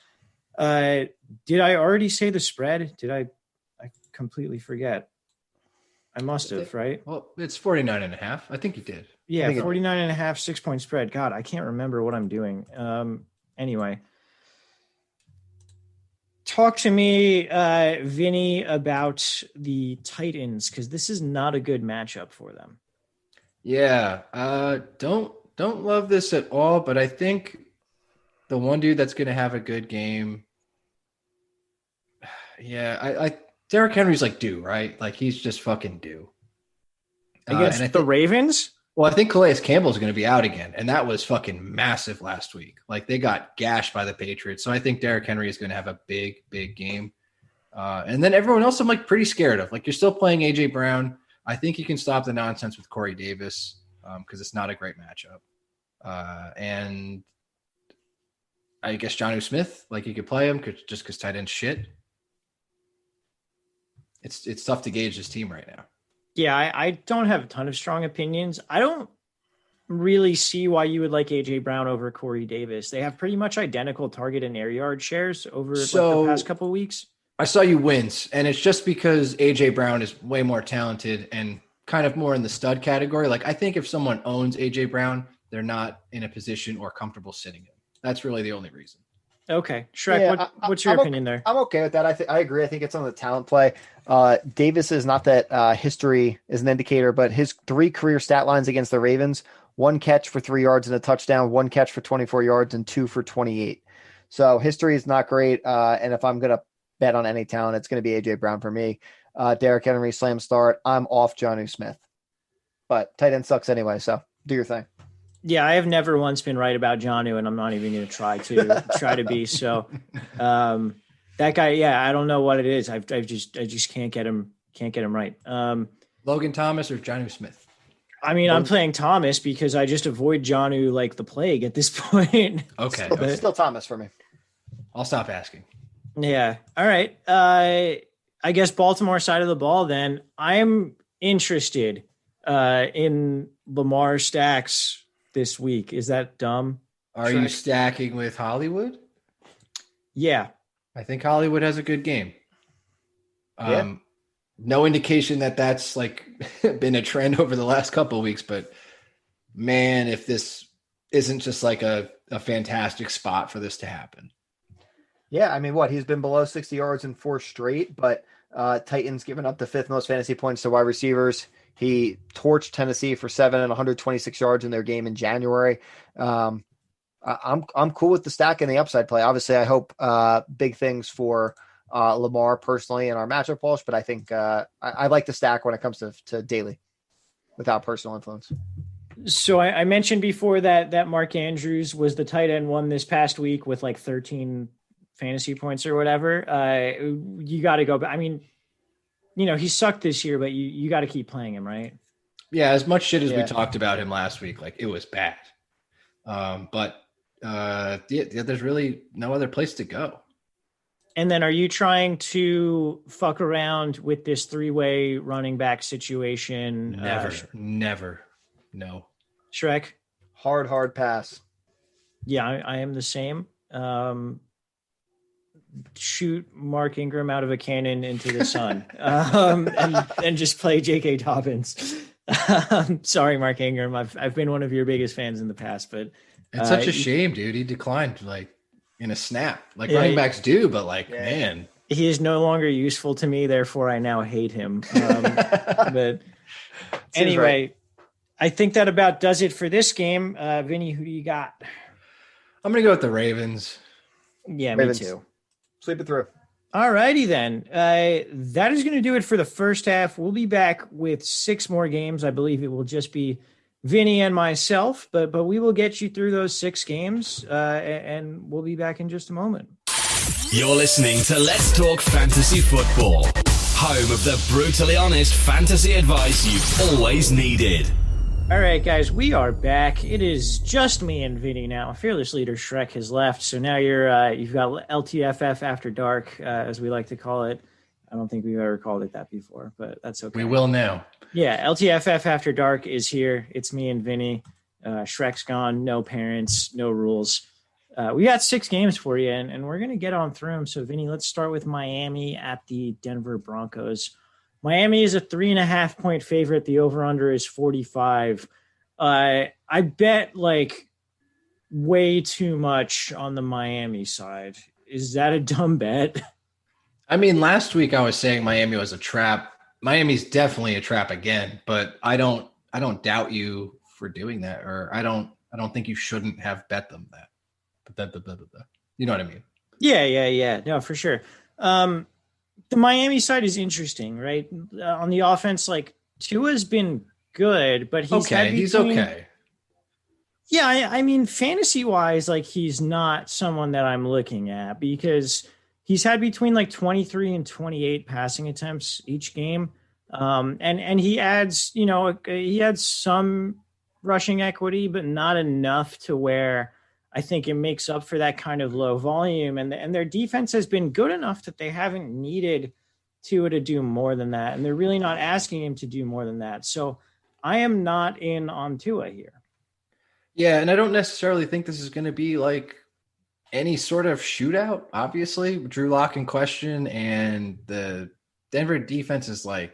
Did I already say the spread? I completely forget. I must have, right? Well, it's 49.5. I think you did. Yeah, 49.5, 6-point spread. God, I can't remember what I'm doing. Anyway. Talk to me, Vinny, about the Titans, because this is not a good matchup for them. Yeah, don't love this at all, but I think the one dude that's going to have a good game. Yeah, Derrick Henry's like due, right? Like he's just fucking due. Against the Ravens? Well, I think Calais Campbell is going to be out again, and that was fucking massive last week. Like they got gashed by the Patriots, so I think Derrick Henry is going to have a big, big game. And then everyone else, I'm like pretty scared of. Like you're still playing AJ Brown. I think you can stop the nonsense with Corey Davis because it's not a great matchup. And I guess Jonnu Smith, like you could play him just because tight end shit. It's tough to gauge this team right now. Yeah, I don't have a ton of strong opinions. I don't really see why you would like AJ Brown over Corey Davis. They have pretty much identical target and air yard shares over the past couple of weeks. I saw you wince, and it's just because AJ Brown is way more talented and kind of more in the stud category. Like I think if someone owns AJ Brown, they're not in a position or comfortable sitting him. That's really the only reason. Okay. Shrek, what's your opinion there? I'm okay with that. I agree. I think it's on the talent play. Davis is not that history is an indicator, but his 3 career stat lines against the Ravens, 1 catch for 3 yards and a touchdown, 1 catch for 24 yards and 2 for 28. So history is not great. And if I'm going to bet on any talent, it's going to be AJ Brown for me. Derrick Henry, slam start. I'm off Jonnu Smith, but tight end sucks anyway. So do your thing. Yeah, I have never once been right about Jonnu, and I'm not even going to try to be. So that guy, yeah, I don't know what it is. I just can't get him right. Logan Thomas or Jonnu Smith? I mean, I'm playing Thomas because I just avoid Jonnu like the plague at this point. Okay. Still Thomas for me. I'll stop asking. Yeah. All right. I guess Baltimore side of the ball then. I'm interested in Lamar stacks this week. Is that dumb? Are you stacking with Hollywood? Yeah. I think Hollywood has a good game. No indication that that's like been a trend over the last couple of weeks, but man, if this isn't just like a fantastic spot for this to happen. Yeah. I mean, he's been below 60 yards in 4 straight, but Titans giving up the 5th most fantasy points to wide receivers. He torched Tennessee for 7 and 126 yards in their game in January. I'm cool with the stack and the upside play. Obviously, I hope big things for Lamar personally in our matchup, Walsh, but I think I like the stack when it comes to daily without personal influence. So I mentioned before that Mark Andrews was the tight end one this past week with like 13 fantasy points or whatever. You got to go. I mean, he sucked this year, but you got to keep playing him, right? Yeah, as much shit as we talked about him last week, like it was bad. But there's really no other place to go. And then are you trying to fuck around with this 3-way running back situation? Never. No. Schreck? Hard pass. Yeah, I am the same. Shoot Mark Ingram out of a cannon into the sun and just play J.K. Dobbins. Sorry, Mark Ingram. I've been one of your biggest fans in the past, but it's such a shame, dude. He declined like in a snap. Like running backs do, but man. He is no longer useful to me, therefore I now hate him. But Anyway, right. I think that about does it for this game. Vinny, who do you got? I'm going to go with the Ravens. Yeah, Ravens. Me too. Sleep it through. All righty then. That is going to do it for the first half. We'll be back with 6 more games. I believe it will just be Vinny and myself, but we will get you through those 6 games, and we'll be back in just a moment. You're listening to Let's Talk Fantasy Football, home of the brutally honest fantasy advice you've always needed. All right, guys, we are back. It is just me and Vinny now. Fearless leader Schreck has left, so now you've got LTFF After Dark, as we like to call it. I don't think we've ever called it that before, but that's okay. We will now. Yeah, LTFF After Dark is here. It's me and Vinny. Shrek's gone. No parents, no rules. We got 6 games for you, and we're going to get on through them. So, Vinny, let's start with Miami at the Denver Broncos. Miami is a 3.5-point favorite. The over-under is 45. I bet way too much on the Miami side. Is that a dumb bet? I mean, last week I was saying Miami was a trap. Miami's definitely a trap again, but I don't doubt you for doing that, or I don't think you shouldn't have bet them that. But you know what I mean? Yeah. No, for sure. The Miami side is interesting, right? On the offense, Tua's been good, but he's okay. Yeah, I mean, fantasy-wise, he's not someone that I'm looking at because he's had between 23 and 28 passing attempts each game. And he adds, he had some rushing equity, but not enough to where I think it makes up for that kind of low volume. And their defense has been good enough that they haven't needed Tua to do more than that. And they're really not asking him to do more than that. So I am not in on Tua here. Yeah, and I don't necessarily think this is going to be any sort of shootout, obviously. Drew Lock in question, and the Denver defense is I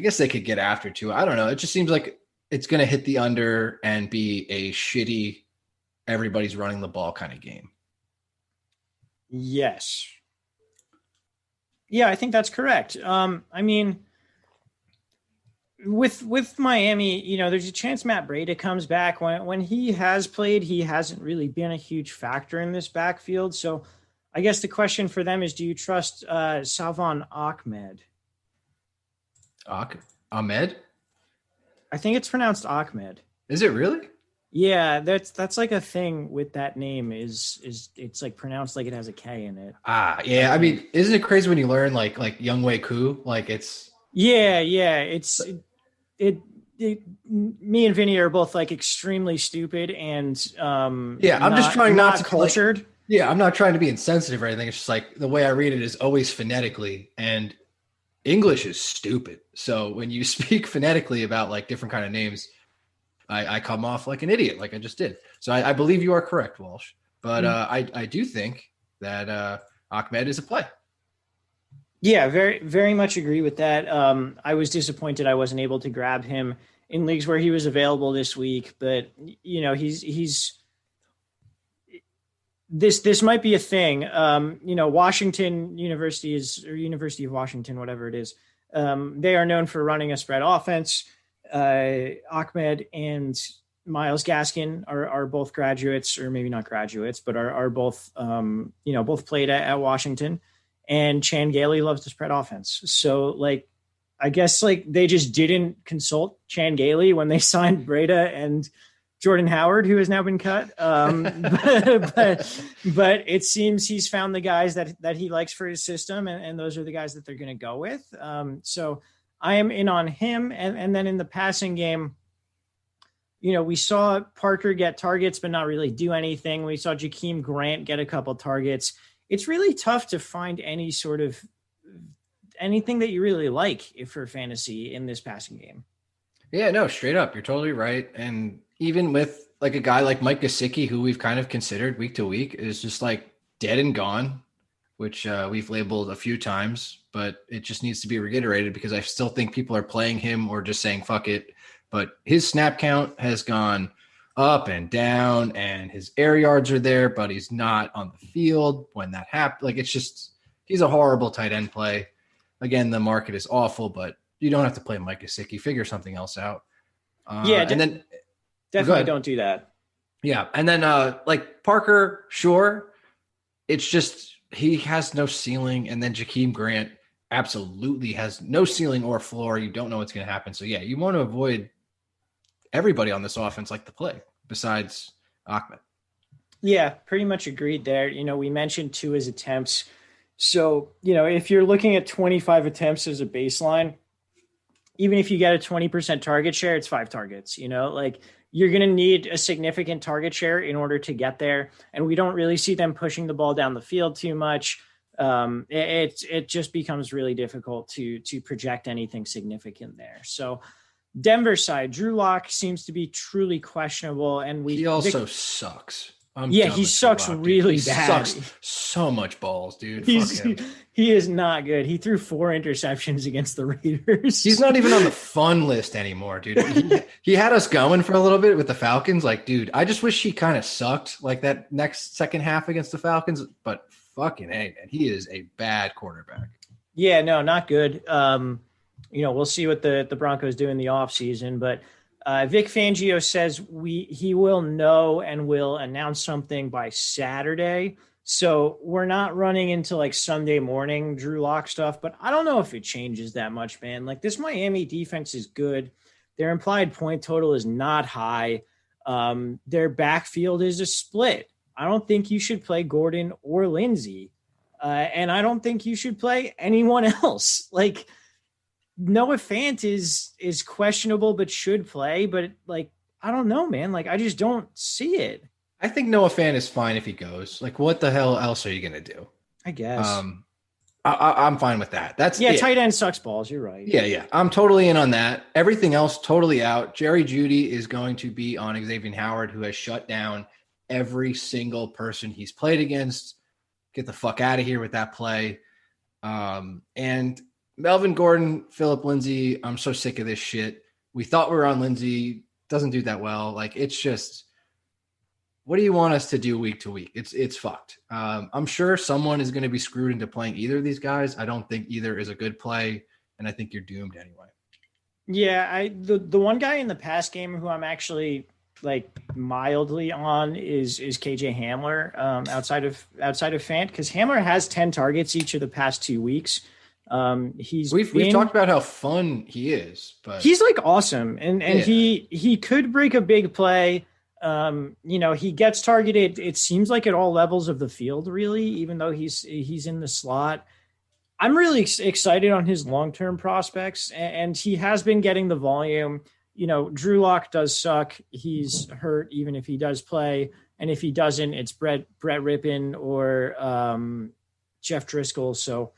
guess they could get after Tua. I don't know. It just seems like it's going to hit the under and be a shitty everybody's running the ball kind of game. Yes. Yeah, I think that's correct. I mean, with Miami, there's a chance Matt Breida comes back. When he has played, he hasn't really been a huge factor in this backfield. So I guess the question for them is, do you trust Salvon Ahmed? Ahmed? I think it's pronounced Ahmed. Is it really? Yeah, that's a thing with that name is it's pronounced like it has a K in it. Yeah. I mean, isn't it crazy when you learn like Younghoe Koo? It's me and Vinny are both extremely stupid and I'm just trying not to cultured. I'm not trying to be insensitive or anything. It's just the way I read it is always phonetically, and English is stupid. So when you speak phonetically about different kind of names, I come off like an idiot, like I just did. So I believe you are correct, Walsh. But I do think that Ahmed is a play. Yeah, very, very much agree with that. I was disappointed I wasn't able to grab him in leagues where he was available this week. But, he's this might be a thing. Washington University University of Washington, whatever it is. They are known for running a spread offense. Ahmed and Myles Gaskin are both graduates, or maybe not graduates, but are both, both played at Washington, and Chan Gailey loves the spread offense. So I guess they just didn't consult Chan Gailey when they signed Breida and Jordan Howard, who has now been cut. But it seems he's found the guys that he likes for his system. And those are the guys that they're going to go with. So I am in on him. And then in the passing game, we saw Parker get targets, but not really do anything. We saw Jakeem Grant get a couple targets. It's really tough to find any sort of anything that you really like for fantasy in this passing game. Yeah, no, straight up. You're totally right. And even with a guy like Mike Gesicki, who we've kind of considered week to week, is just dead and gone, which we've labeled a few times, but it just needs to be reiterated because I still think people are playing him or just saying, fuck it. But his snap count has gone up and down, and his air yards are there, but he's not on the field when that happened. It's just, he's a horrible tight end play. Again, the market is awful, but You don't have to play Mike Gesicki. Figure something else out. And then definitely don't do that. Yeah. And then like Parker, sure. It's just he has no ceiling. And then Jakeem Grant absolutely has no ceiling or floor. You don't know what's going to happen. So, yeah, you want to avoid everybody on this offense like the play besides Ahmed. Yeah, pretty much agreed there. We mentioned Tua's attempts. So, if you're looking at 25 attempts as a baseline, even if you get a 20% target share, it's 5 targets, like you're going to need a significant target share in order to get there. And we don't really see them pushing the ball down the field too much. It just becomes really difficult to project anything significant there. So Denver side, Drew Lock seems to be truly questionable. And he also sucks. He sucks really bad. Sucks so much balls, dude. He is not good. He threw 4 interceptions against the Raiders. He's not even on the fun list anymore, dude. He had us going for a little bit with the Falcons. Like, dude, I just wish he kind of sucked like that next second half against the Falcons. But fucking hey, man, he is a bad quarterback. Yeah, no, not good. We'll see what the Broncos do in the offseason, but Vic Fangio says he will know and will announce something by Saturday. So we're not running into like Sunday morning Drew Lock stuff, but I don't know if it changes that much, man. Like this Miami defense is good. Their implied point total is not high. Their backfield is a split. I don't think you should play Gordon or Lindsey. And I don't think you should play anyone else. Like, Noah Fant is questionable, but should play. But like, I don't know, man. Like, I just don't see it. I think Noah Fant is fine if he goes. Like, what the hell else are you gonna do? I guess. I'm fine with that. Tight end sucks balls. You're right. Yeah. I'm totally in on that. Everything else totally out. Jerry Jeudy is going to be on Xavier Howard, who has shut down every single person he's played against. Get the fuck out of here with that play. And Melvin Gordon, Phillip Lindsay, I'm so sick of this shit. We thought we were on Lindsay. Doesn't do that well. Like, it's just, what do you want us to do week to week? It's fucked. I'm sure someone is going to be screwed into playing either of these guys. I don't think either is a good play, and I think you're doomed anyway. Yeah, the one guy in the pass game who I'm actually like mildly on is KJ Hamler outside of Fant, because Hamler has 10 targets each of the past 2 weeks. We've talked about how fun he is, but he's like awesome, and he could break a big play. He gets targeted, it seems like at all levels of the field, really, even though he's in the slot. I'm really excited on his long-term prospects, and he has been getting the volume. Drew Lock does suck. He's hurt even if he does play. And if he doesn't, it's Brett Rippon or Jeff Driscoll. So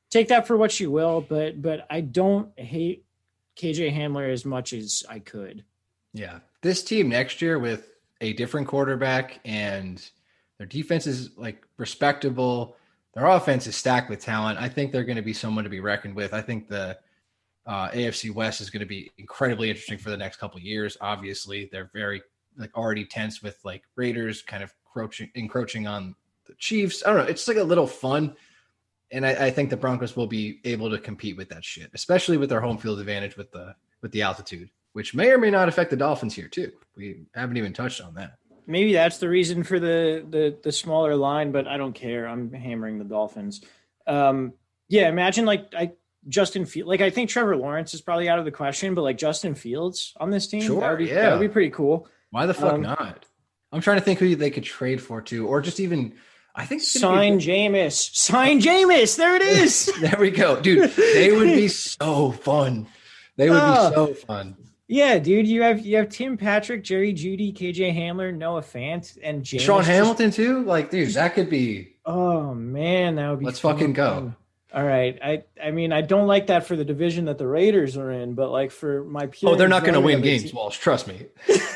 take that for what you will, but I don't hate KJ Hamler as much as I could. Yeah. This team next year with a different quarterback and their defense is like respectable. Their offense is stacked with talent. I think they're going to be someone to be reckoned with. I think the AFC West is going to be incredibly interesting for the next couple of years. Obviously, they're very like already tense with like Raiders kind of encroaching on the Chiefs. I don't know. It's like a little fun. And I think the Broncos will be able to compete with that shit, especially with their home field advantage with the altitude, which may or may not affect the Dolphins here too. We haven't even touched on that. Maybe that's the reason for the smaller line, but I don't care. I'm hammering the Dolphins. Imagine Justin Fields. Like, I think Trevor Lawrence is probably out of the question, but like Justin Fields on this team, sure, that would be pretty cool. Why the fuck not? I'm trying to think who they could trade for too, or just even. I think sign Jameis. There it is. There we go, dude. They would be so fun. They would be so fun. Yeah, dude. You have Tim Patrick, Jerry Jeudy, KJ Hamler, Noah Fant, and Jameis. Sean Hamilton too. Like, dude, that could be. Oh man, that would be. Let's fucking go. All right. I mean, I don't like that for the division that the Raiders are in, but like for my pure. They're not going to win games, Walsh. Trust me.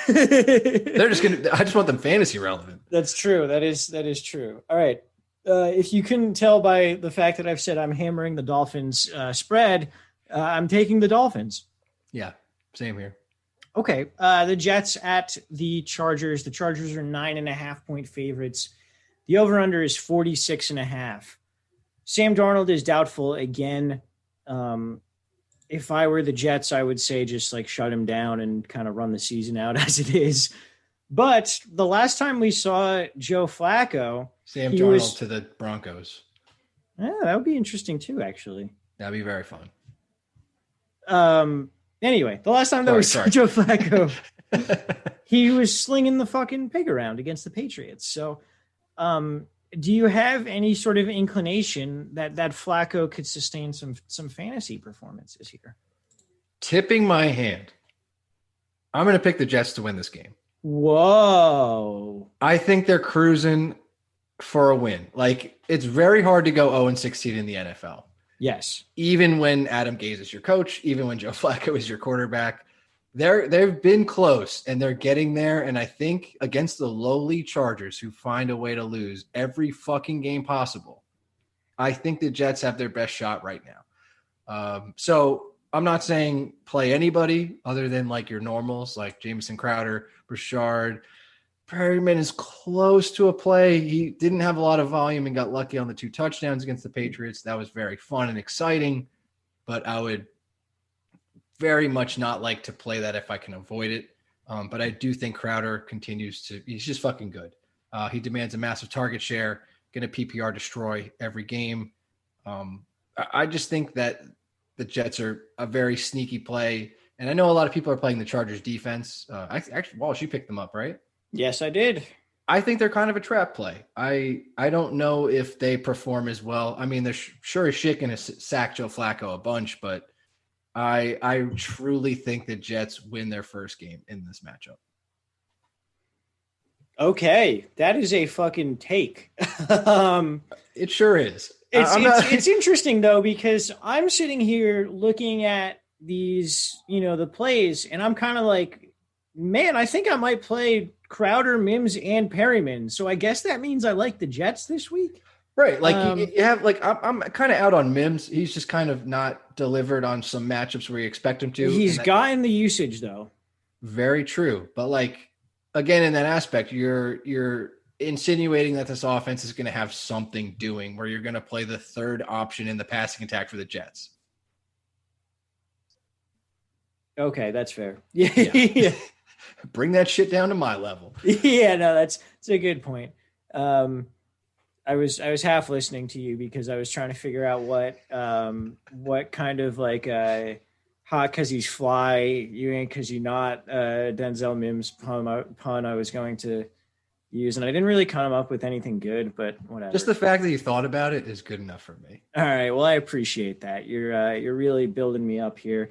They're just going to. I just want them fantasy relevant. That's true. That is true. All right. If you couldn't tell by the fact that I've said I'm hammering the Dolphins spread, I'm taking the Dolphins. Yeah, same here. Okay. The Jets at the Chargers. The Chargers are 9.5-point favorites. The over/under is 46.5. Sam Darnold is doubtful again. if I were the Jets, I would say just like shut him down and kind of run the season out as it is. But the last time we saw Joe Flacco, Sam Darnold to the Broncos. Yeah, that would be interesting too, actually. That'd be very fun. Anyway, the last time that we saw Joe Flacco, he was slinging the fucking pig around against the Patriots. So, do you have any sort of inclination that Flacco could sustain some fantasy performances here? Tipping my hand, I'm going to pick the Jets to win this game. Whoa. I think they're cruising for a win. Like, it's very hard to go 0-16 in the NFL. Yes. Even when Adam Gase is your coach, even when Joe Flacco is your quarterback, they've been close and they're getting there. And I think against the lowly Chargers who find a way to lose every fucking game possible, I think the Jets have their best shot right now. So I'm not saying play anybody other than like your normals, like Jamison Crowder, Brashard. Perryman is close to a play. He didn't have a lot of volume and got lucky on the 2 touchdowns against the Patriots. That was very fun and exciting, but I would very much not like to play that if I can avoid it. But I do think Crowder he's just fucking good. He demands a massive target share, going to PPR destroy every game. I just think that the Jets are a very sneaky play. And I know a lot of people are playing the Chargers defense. Actually, Walsh, you picked them up, right? Yes, I did. I think they're kind of a trap play. I don't know if they perform as well. I mean, they're sure as shit going to sack Joe Flacco a bunch, but I truly think the Jets win their first game in this matchup. Okay, that is a fucking take. It sure is. It's interesting though, because I'm sitting here looking at these, the plays, and I'm kind of like, man, I think I might play Crowder, Mims, and Perryman. So I guess that means I like the Jets this week. Right. Like you have like, I'm kind of out on Mims. He's just kind of not delivered on some matchups where you expect him to. He's gotten the usage though. Very true. But like, again, in that aspect, you're insinuating that this offense is going to have something doing where you're going to play the third option in the passing attack for the Jets. Okay. That's fair. Yeah. Bring that shit down to my level. Yeah, no, that's a good point. I was half listening to you because I was trying to figure out what kind of like hot because he's fly, you ain't because you're not Denzel Mims pun I was going to use, and I didn't really come up with anything good, but whatever. Just the fact that you thought about it is good enough for me. All right, well, I appreciate that. You're really building me up here.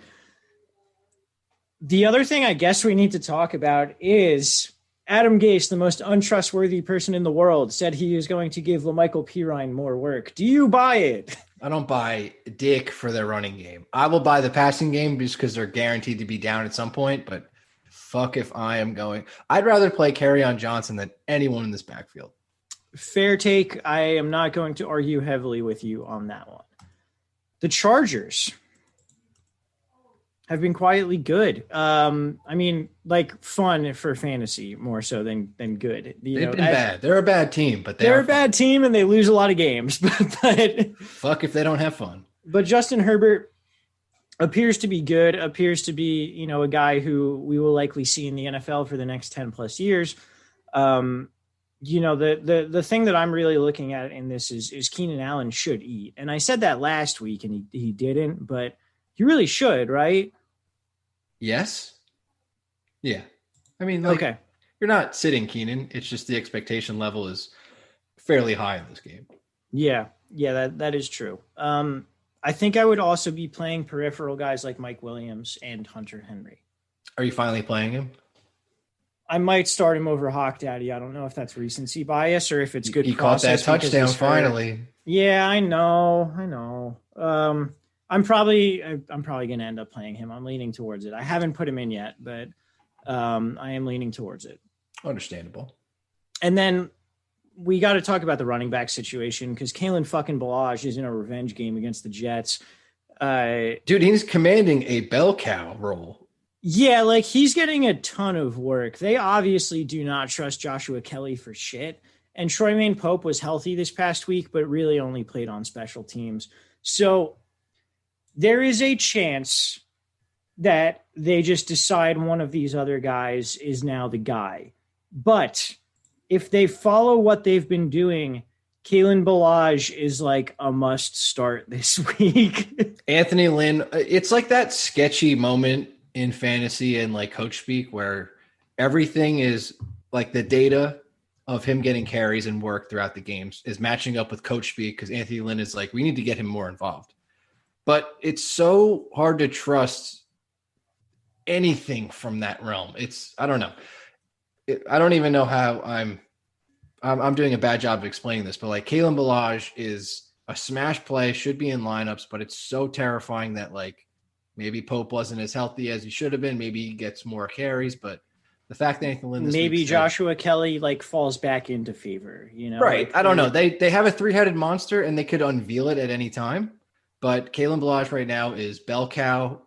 The other thing I guess we need to talk about is Adam Gase, the most untrustworthy person in the world, said he is going to give LaMichael Pirine more work. Do you buy it? I don't buy dick for their running game. I will buy the passing game just because they're guaranteed to be down at some point, but fuck if I am going. I'd rather play Kerryon Johnson than anyone in this backfield. Fair take. I am not going to argue heavily with you on that one. The Chargers have been quietly good. I mean, like fun for fantasy more so than good. They've been bad. They're a bad team, but they're a bad team and they lose a lot of games. But fuck if they don't have fun. But Justin Herbert appears to be good. Appears to be a guy who we will likely see in the NFL for the next 10 plus years. The thing that I'm really looking at in this is Keenan Allen should eat, and I said that last week and he didn't, but he really should, right? Yes. Yeah. I mean, okay. You're not sitting Keenan. It's just the expectation level is fairly high in this game. Yeah. Yeah, that is true. I think I would also be playing peripheral guys like Mike Williams and Hunter Henry. Are you finally playing him? I might start him over Hawk Daddy. I don't know if that's recency bias or if it's good. He caught that touchdown finally. Yeah, I know. I'm probably going to end up playing him. I'm leaning towards it. I haven't put him in yet, but I am leaning towards it. Understandable. And then we got to talk about the running back situation because Kalen fucking Balazs is in a revenge game against the Jets. Dude, he's commanding a bell cow role. Yeah, like he's getting a ton of work. They obviously do not trust Joshua Kelly for shit. And Troymaine Pope was healthy this past week, but really only played on special teams. So there is a chance that they just decide one of these other guys is now the guy. But if they follow what they've been doing, Kalen Ballage is like a must start this week. Anthony Lynn, it's like that sketchy moment in fantasy and like coach speak where everything is like the data of him getting carries and work throughout the games is matching up with coach speak because Anthony Lynn is like, we need to get him more involved. But it's so hard to trust anything from that realm. I don't know. I don't even know how I'm doing a bad job of explaining this, but like Kalen Ballage is a smash play, should be in lineups, but it's so terrifying that like maybe Pope wasn't as healthy as he should have been. Maybe he gets more carries, but the fact that Nathan Lynn maybe Joshua Kelly like falls back into favor, you know? Right. Like, I don't know. They have a 3-headed monster and they could unveil it at any time, but Kalen Ballage right now is bell cow,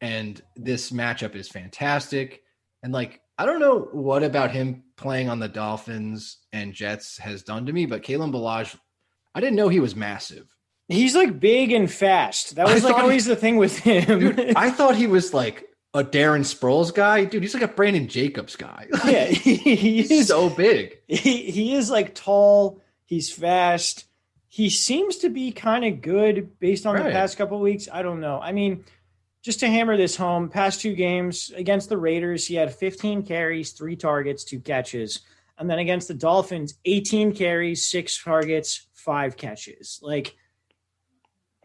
and this matchup is fantastic. And like, I don't know what about him playing on the Dolphins and Jets has done to me, but Kalen Ballage, I didn't know he was massive. He's like big and fast. That was like always the thing with him. Dude, I thought he was like a Darren Sproles guy. Dude, he's like a Brandon Jacobs guy. Yeah, he's so big. He is like tall. He's fast. He seems to be kind of good based on the past couple of weeks. I don't know. I mean, just to hammer this home, past 2 games against the Raiders, he had 15 carries, 3 targets, 2 catches. And then against the Dolphins, 18 carries, 6 targets, 5 catches. Like,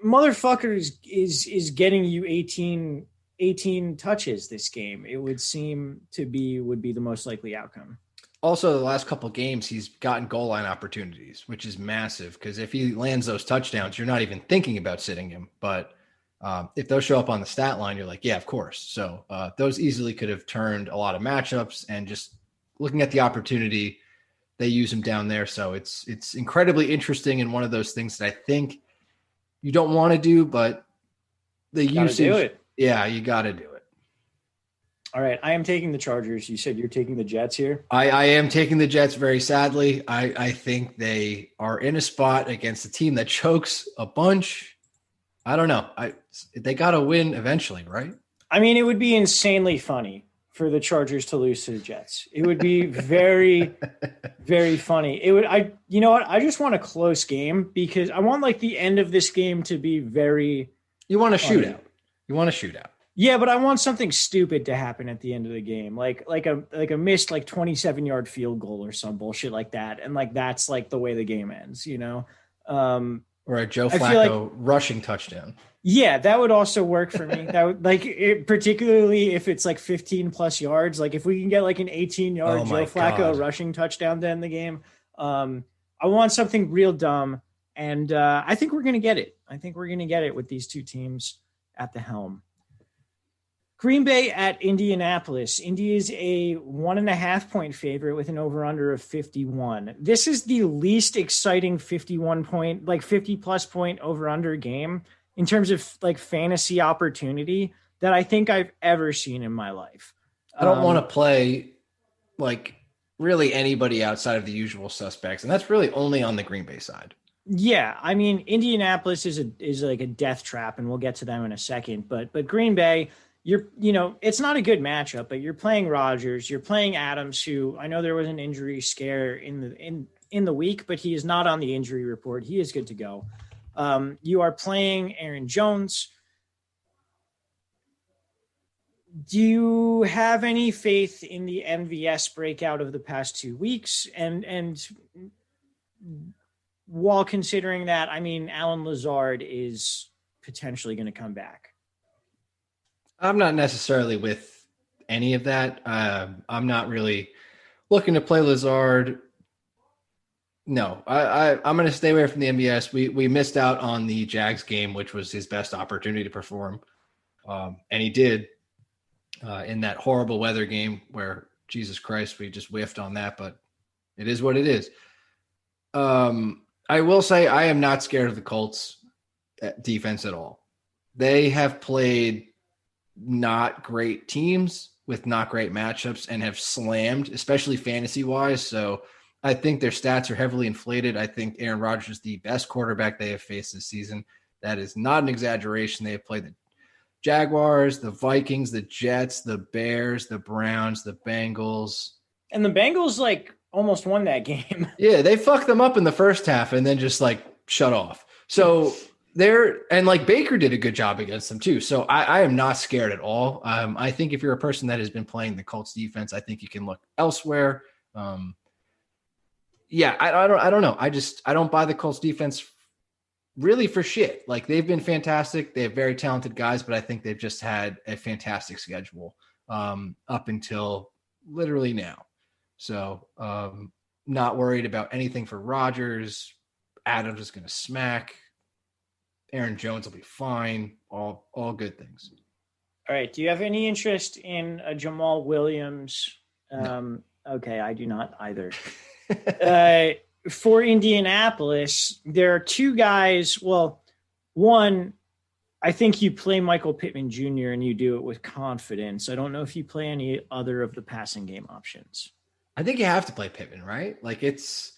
motherfucker is getting you 18 touches this game. It would seem to would be the most likely outcome. Also, the last couple of games, he's gotten goal line opportunities, which is massive because if he lands those touchdowns, you're not even thinking about sitting him. But if those show up on the stat line, you're like, yeah, of course. So those easily could have turned a lot of matchups, and just looking at the opportunity, they use him down there. So it's incredibly interesting, and one of those things that I think you don't want to do, but the usage, do it. Yeah, you got to do it. All right, I am taking the Chargers. You said you're taking the Jets here? I am taking the Jets very sadly. I think they are in a spot against a team that chokes a bunch. I don't know. They got to win eventually, right? I mean, it would be insanely funny for the Chargers to lose to the Jets. It would be very, very funny. You know what? I just want a close game because I want like the end of this game to be very. You want a shootout. You want a shootout. Yeah, but I want something stupid to happen at the end of the game, like a missed like 27-yard field goal or some bullshit like that, and like that's like the way the game ends, you know. Or a Joe Flacco rushing touchdown. Yeah, that would also work for me. That would particularly if it's like 15 plus yards. Like if we can get like an 18-yard Joe Flacco rushing touchdown to end the game. I want something real dumb, and I think we're gonna get it. I think we're gonna get it with these 2 teams at the helm. Green Bay at Indianapolis. Indy is a 1.5-point favorite with an over-under of 51. This is the least exciting 50-plus point over-under game in terms of like fantasy opportunity that I think I've ever seen in my life. I don't want to play like really anybody outside of the usual suspects, and that's really only on the Green Bay side. Yeah, I mean Indianapolis is like a death trap, and we'll get to them in a second. But Green Bay. It's not a good matchup, but you're playing Rodgers, you're playing Adams, who I know there was an injury scare in the week, but he is not on the injury report. He is good to go. You are playing Aaron Jones. Do you have any faith in the MVS breakout of the past 2 weeks? And while considering that, I mean, Alan Lazard is potentially going to come back. I'm not necessarily with any of that. I'm not really looking to play Lazard. No, I'm going to stay away from the MVS. We missed out on the Jags game, which was his best opportunity to perform. And he did in that horrible weather game where, Jesus Christ, we just whiffed on that, but it is what it is. I will say I am not scared of the Colts defense at all. They have played not great teams with not great matchups and have slammed, especially fantasy wise. So I think their stats are heavily inflated. I think Aaron Rodgers is the best quarterback they have faced this season. That is not an exaggeration. They have played the Jaguars, the Vikings, the Jets, the Bears, the Browns, the Bengals. And the Bengals like almost won that game. Yeah, they fucked them up in the first half and then just like shut off. So like Baker did a good job against them too. So I am not scared at all. I think if you're a person that has been playing the Colts defense, I think you can look elsewhere. Yeah, I don't know. I don't buy the Colts defense really for shit. Like they've been fantastic. They have very talented guys, but I think they've just had a fantastic schedule up until literally now. So not worried about anything for Rodgers. Adams is going to smack. Aaron Jones will be fine. All good things. All right. Do you have any interest in Jamal Williams? No. Okay, I do not either. For Indianapolis, there are two guys. Well, one, I think you play Michael Pittman Jr. and you do it with confidence. I don't know if you play any other of the passing game options. I think you have to play Pittman, right? Like it's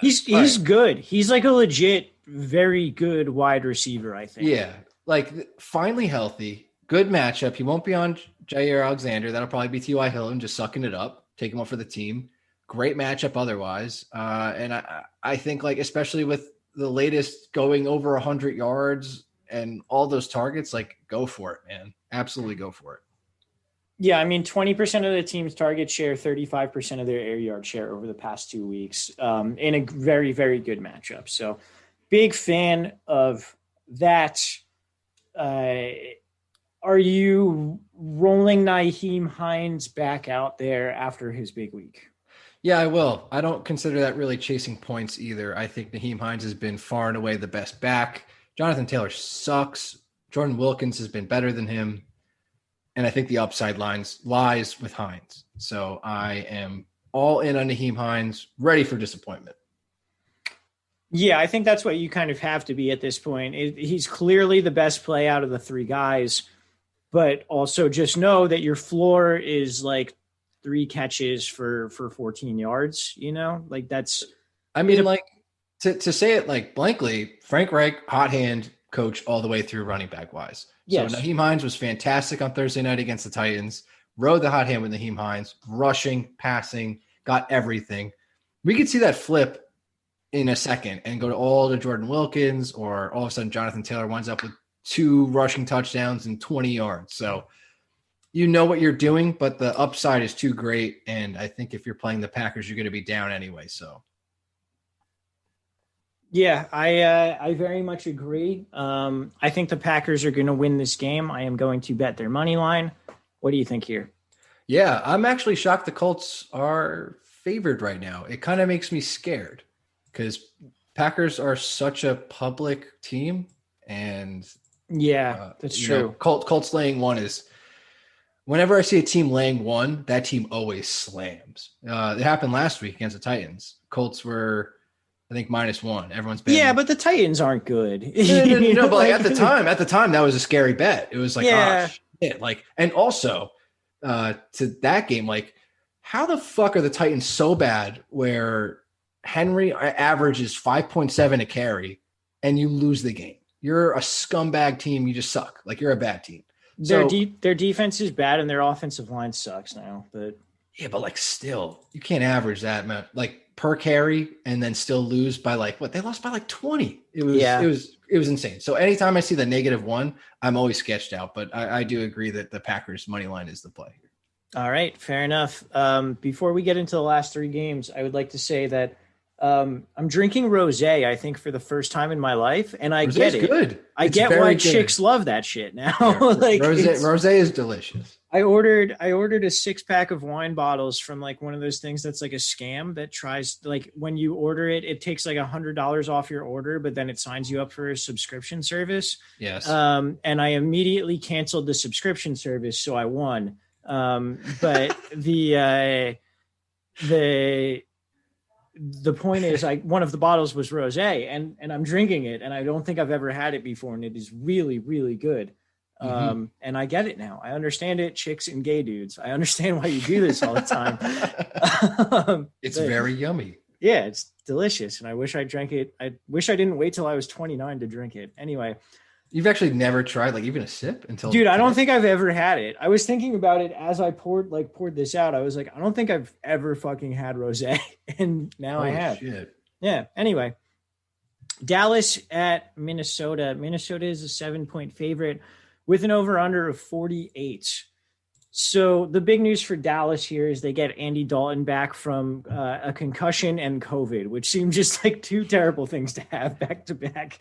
he's right. Good. He's like a legit, very good wide receiver, I think. Yeah, like finally healthy, good matchup. He won't be on Jair Alexander. That'll probably be T.Y. Hilton just sucking it up, take him up for the team. Great matchup otherwise. And I think like, especially with the latest going over 100 yards and all those targets, like go for it, man. Absolutely go for it. Yeah, I mean, 20% of the team's target share, 35% of their air yard share over the past 2 weeks in a very, very good matchup. So big fan of that. Are you rolling Nyheim Hines back out there after his big week? Yeah, I will. I don't consider that really chasing points either. I think Nyheim Hines has been far and away the best back. Jonathan Taylor sucks. Jordan Wilkins has been better than him. And I think the upside lies with Hines. So I am all in on Nyheim Hines, ready for disappointment. Yeah, I think that's what you kind of have to be at this point. He's clearly the best play out of the three guys, but also just know that your floor is like 3 catches for 14 yards, you know, like that's, I mean, like to say it like blankly, Frank Reich, hot hand coach all the way through running back wise. Yes. So Nyheim Hines was fantastic on Thursday night against the Titans, rode the hot hand with Nyheim Hines, rushing, passing, got everything. We could see that flip in a second and go all to Jordan Wilkins, or all of a sudden Jonathan Taylor winds up with 2 rushing touchdowns and 20 yards. So you know what you're doing, but the upside is too great. And I think if you're playing the Packers, you're going to be down anyway. So. Yeah, I very much agree. I think the Packers are going to win this game. I am going to bet their money line. What do you think here? Yeah, I'm actually shocked the Colts are favored right now. It kind of makes me scared because Packers are such a public team. And yeah, that's true. Colts laying 1 is whenever I see a team laying 1, that team always slams. It happened last week against the Titans. Colts were, I think, -1. Everyone's been. Yeah, but the Titans aren't good. No, but like at the time, that was a scary bet. It was like, yeah. Oh, shit. Like, and also to that game, like, how the fuck are the Titans so bad where Henry averages 5.7 a carry and you lose the game? You're a scumbag team. You just suck. Like, you're a bad team. Their defense is bad and their offensive line sucks now. But yeah, but like still, you can't average that, man. Like per carry and then still lose by like what? They lost by like 20. It was insane. So anytime I see the -1, I'm always sketched out. But I do agree that the Packers money line is the play. All right, fair enough. Before we get into the last 3 games, I would like to say that I'm drinking rosé, I think, for the first time in my life, and I get it. Good. I get why chicks love that shit now. Yeah, like rosé is delicious. I ordered a 6-pack of wine bottles from like one of those things that's like a scam that tries, like, when you order it, it takes like $100 off your order, but then it signs you up for a subscription service. Yes. And I immediately canceled the subscription service, so I won. But the point is, one of the bottles was rosé, and I'm drinking it, and I don't think I've ever had it before, and it is really, really good. And I get it now. I understand it, chicks and gay dudes. I understand why you do this all the time. It's very yummy. Yeah, it's delicious. And I wish I drank it. I wish I didn't wait till I was 29 to drink it. Anyway. You've actually never tried like even a sip until Dude, I don't think I've ever had it. I was thinking about it as I poured this out. I was like, I don't think I've ever fucking had rosé. And now I have. Shit. Yeah. Anyway, Dallas at Minnesota. Minnesota is a 7-point favorite with an over-under of 48. So the big news for Dallas here is they get Andy Dalton back from a concussion and COVID, which seem just like two terrible things to have back to back.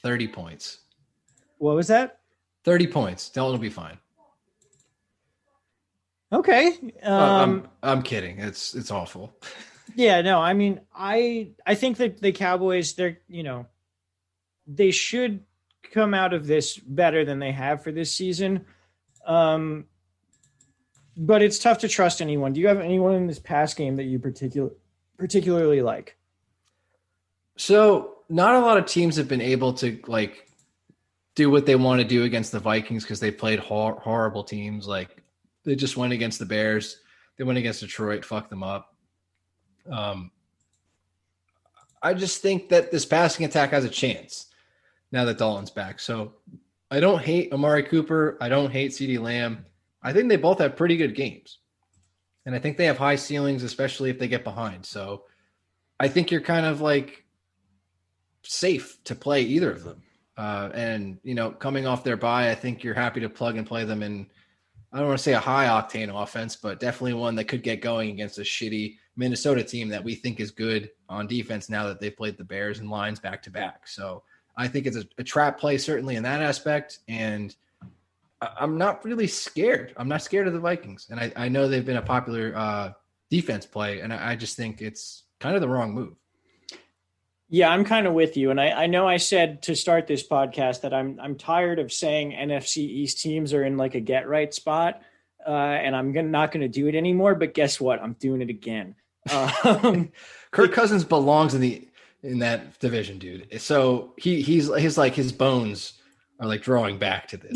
30 points. What was that? 30 points. Dalton will be fine. Okay. I'm kidding. It's awful. Yeah, no, I mean, I think that the Cowboys, they should come out of this better than they have for this season. But it's tough to trust anyone. Do you have anyone in this pass game that you particularly like? So not a lot of teams have been able to like do what they want to do against the Vikings because they played horrible teams. Like they just went against the Bears. They went against Detroit, fucked them up. I just think that this passing attack has a chance now that Dalton's back. So I don't hate Amari Cooper. I don't hate CeeDee Lamb. I think they both have pretty good games. And I think they have high ceilings, especially if they get behind. So I think you're kind of like safe to play either of them. And, coming off their bye, I think you're happy to plug and play them in, I don't want to say a high octane offense, but definitely one that could get going against a shitty Minnesota team that we think is good on defense now that they've played the Bears and Lions back to back. So I think it's a trap play, certainly in that aspect. And I'm not really scared. I'm not scared of the Vikings. And I know they've been a popular defense play. And I just think it's kind of the wrong move. Yeah, I'm kind of with you. And I know I said to start this podcast that I'm tired of saying NFC East teams are in like a get right spot. And I'm not going to do it anymore. But guess what? I'm doing it again. Kirk Cousins belongs in that division, dude. So his bones are like drawing back to this.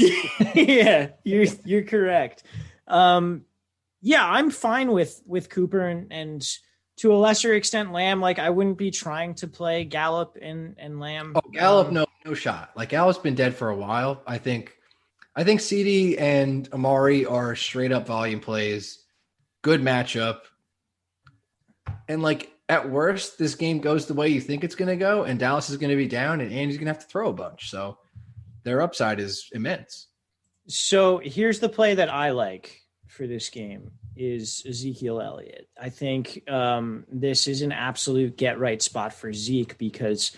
Yeah, you're correct. Yeah, I'm fine with Cooper and to a lesser extent Lamb. Like I wouldn't be trying to play Gallup and Lamb. Oh, Gallup, no shot. Like Gallup's been dead for a while. I think CeeDee and Amari are straight up volume plays. Good matchup. And like at worst, this game goes the way you think it's going to go, and Dallas is going to be down, and Andy's going to have to throw a bunch. So their upside is immense. So here's the play that I like for this game is Ezekiel Elliott. I think this is an absolute get right spot for Zeke because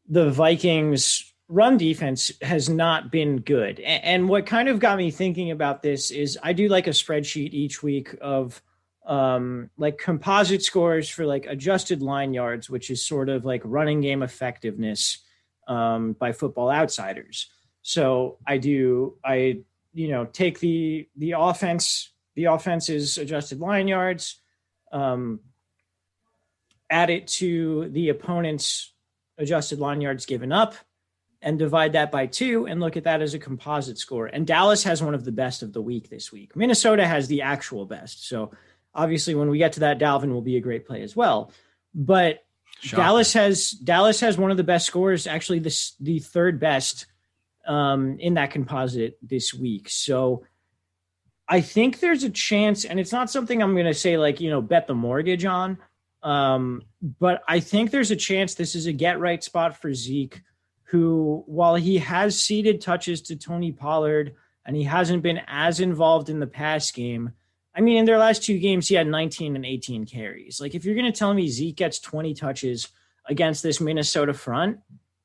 the Vikings run defense has not been good. And what kind of got me thinking about this is I do like a spreadsheet each week of like composite scores for like adjusted line yards, which is sort of like running game effectiveness by Football Outsiders. So I take the offense's adjusted line yards, add it to the opponent's adjusted line yards given up, and divide that by 2 and look at that as a composite score. And Dallas has one of the best of the week this week. Minnesota has the actual best. So obviously when we get to that, Dalvin will be a great play as well. But Dallas has one of the best scores, actually the third best in that composite this week. So I think there's a chance, and it's not something I'm going to say like, bet the mortgage on. But I think there's a chance this is a get right spot for Zeke, who, while he has ceded touches to Tony Pollard and he hasn't been as involved in the pass game, I mean, in their last 2 games, he had 19 and 18 carries. Like, if you're going to tell me Zeke gets 20 touches against this Minnesota front,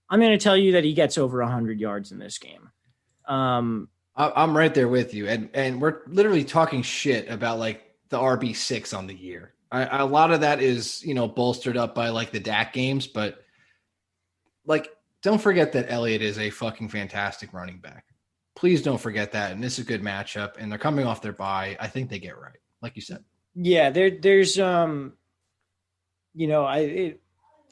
I'm going to tell you that he gets over 100 yards in this game. I'm right there with you. And we're literally talking shit about, like, the RB6 on the year. A lot of that is, bolstered up by, like, the Dak games. But, like, don't forget that Elliott is a fucking fantastic running back. Please don't forget that. And this is a good matchup. And they're coming off their bye. I think they get right, like you said. Yeah, there's I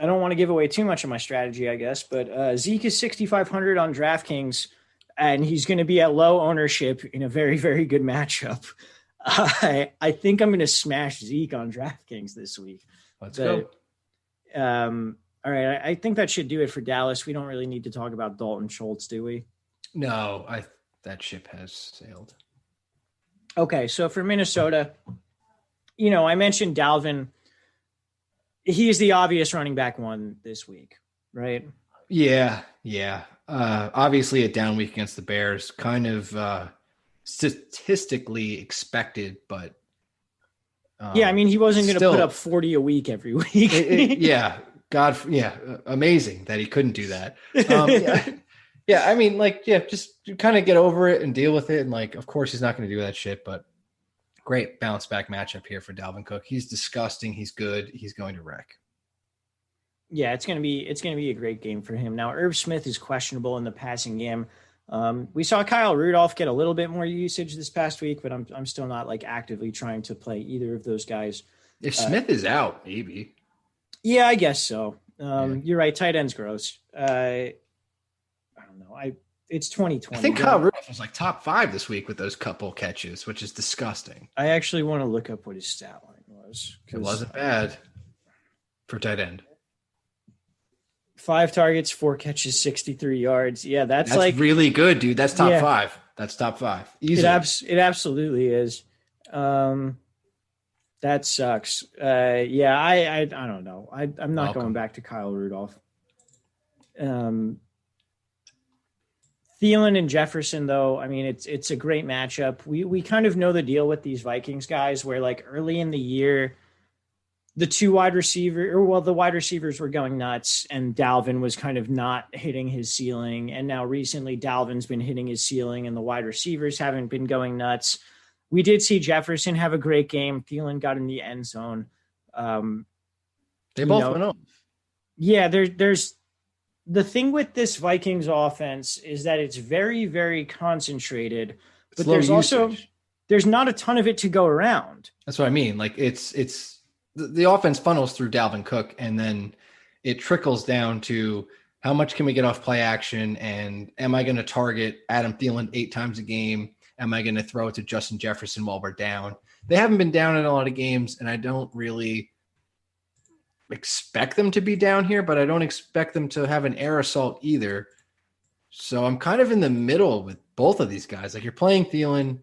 don't want to give away too much of my strategy, I guess, but Zeke is 6,500 on DraftKings, and he's going to be at low ownership in a very, very good matchup. I think I'm going to smash Zeke on DraftKings this week. Let's go. All right. I think that should do it for Dallas. We don't really need to talk about Dalton Schultz, do we? No, that ship has sailed. Okay. So for Minnesota, I mentioned Dalvin. He is the obvious running back one this week, right? Yeah. Obviously a down week against the Bears, kind of statistically expected, but he wasn't going to put up 40 a week every week. Amazing that he couldn't do that. Just kind of get over it and deal with it. And of course he's not going to do that shit, but great bounce back matchup here for Dalvin Cook. He's disgusting. He's good. He's going to wreck. Yeah, it's going to be a great game for him. Now, Irv Smith is questionable in the passing game. We saw Kyle Rudolph get a little bit more usage this past week, but I'm still not actively trying to play either of those guys. If Smith is out, maybe. Yeah, I guess so. You're right. Tight end's gross. I don't know. It's 2020. I think Kyle Rudolph was top 5 this week with those couple catches, which is disgusting. I actually want to look up what his stat line was. It wasn't bad for tight end. 5 targets, 4 catches, 63 yards. Yeah, that's really good, dude. That's top 5. That's top 5. Easily. It absolutely is. That sucks. I don't know. I'm not going back to Kyle Rudolph. Thielen and Jefferson, though, it's a great matchup. We kind of know the deal with these Vikings guys where early in the year, the wide receivers were going nuts and Dalvin was kind of not hitting his ceiling. And now recently Dalvin's been hitting his ceiling and the wide receivers haven't been going nuts. We did see Jefferson have a great game. Thielen got in the end zone. They both went off. Yeah, there's the thing with this Vikings offense is that it's very, very concentrated, but there's not a ton of it to go around. That's what I mean. It's the offense funnels through Dalvin Cook, and then it trickles down to how much can we get off play action, and am I going to target Adam Thielen 8 times a game? Am I going to throw it to Justin Jefferson while we're down? They haven't been down in a lot of games, and I don't really expect them to be down here, but I don't expect them to have an air assault either. So I'm kind of in the middle with both of these guys. You're playing Thielen.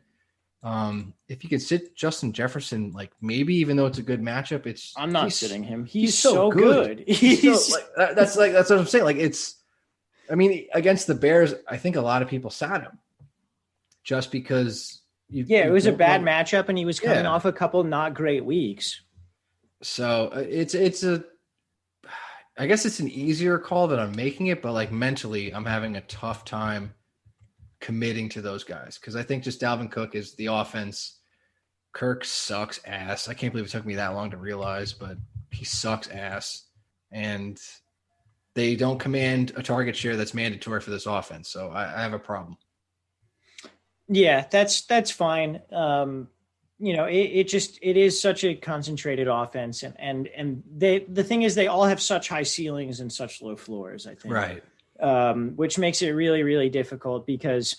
If you could sit Justin Jefferson, maybe even though it's a good matchup, I'm not sitting him. He's so good. That's what I'm saying. Against the Bears, I think a lot of people sat him just because. It was a bad matchup, and he was coming off a couple not great weeks. So I guess it's an easier call that I'm making it, but mentally, I'm having a tough time committing to those guys because I think just Dalvin Cook is the offense. Kirk sucks ass. I can't believe it took me that long to realize, but he sucks ass, and they don't command a target share that's mandatory for this offense. So I have a problem. Yeah, that's fine. It is such a concentrated offense, and the thing is they all have such high ceilings and such low floors, I think. Right. Which makes it really, really difficult because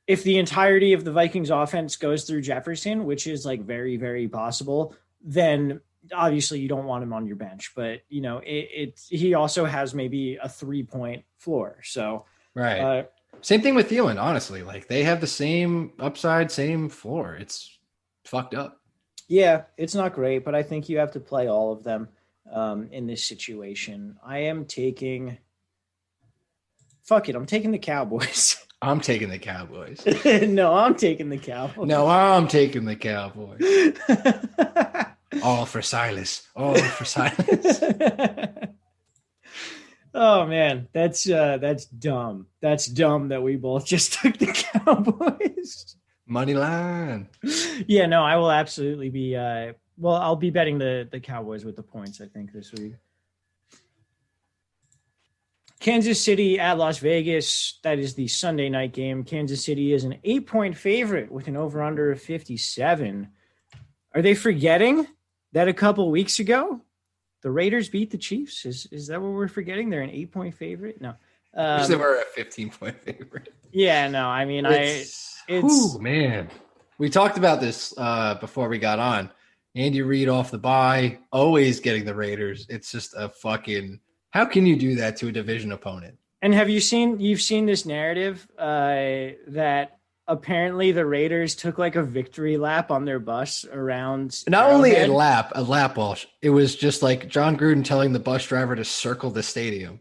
if the entirety of the Vikings offense goes through Jefferson, which is very, very possible, then obviously you don't want him on your bench, but he also has maybe a 3-point floor. So, right. Same thing with Thielen, honestly, they have the same upside, same floor. It's fucked up. Yeah, it's not great, but I think you have to play all of them in this situation. I am taking I'm taking the Cowboys. I'm taking the Cowboys. No, I'm taking the Cowboys. No, I'm taking the Cowboys. All for Silas. All for Silas. Oh man, that's dumb. That's dumb that we both just took the Cowboys. Money line. Yeah, no, I will absolutely be I'll be betting the Cowboys with the points, I think, this week. Kansas City at Las Vegas. That is the Sunday night game. Kansas City is an 8-point favorite with an over-under of 57. Are they forgetting that a couple weeks ago the Raiders beat the Chiefs? Is that what we're forgetting? They're an 8-point favorite? No. They were a 15-point favorite. Yeah, no, man. We talked about this before we got on. Andy Reid off the bye, always getting the Raiders. It's just a fucking – how can you do that to a division opponent? And you've seen this narrative that apparently the Raiders took like a victory lap on their bus around. Not only a lap, Walsh. It was just like John Gruden telling the bus driver to circle the stadium.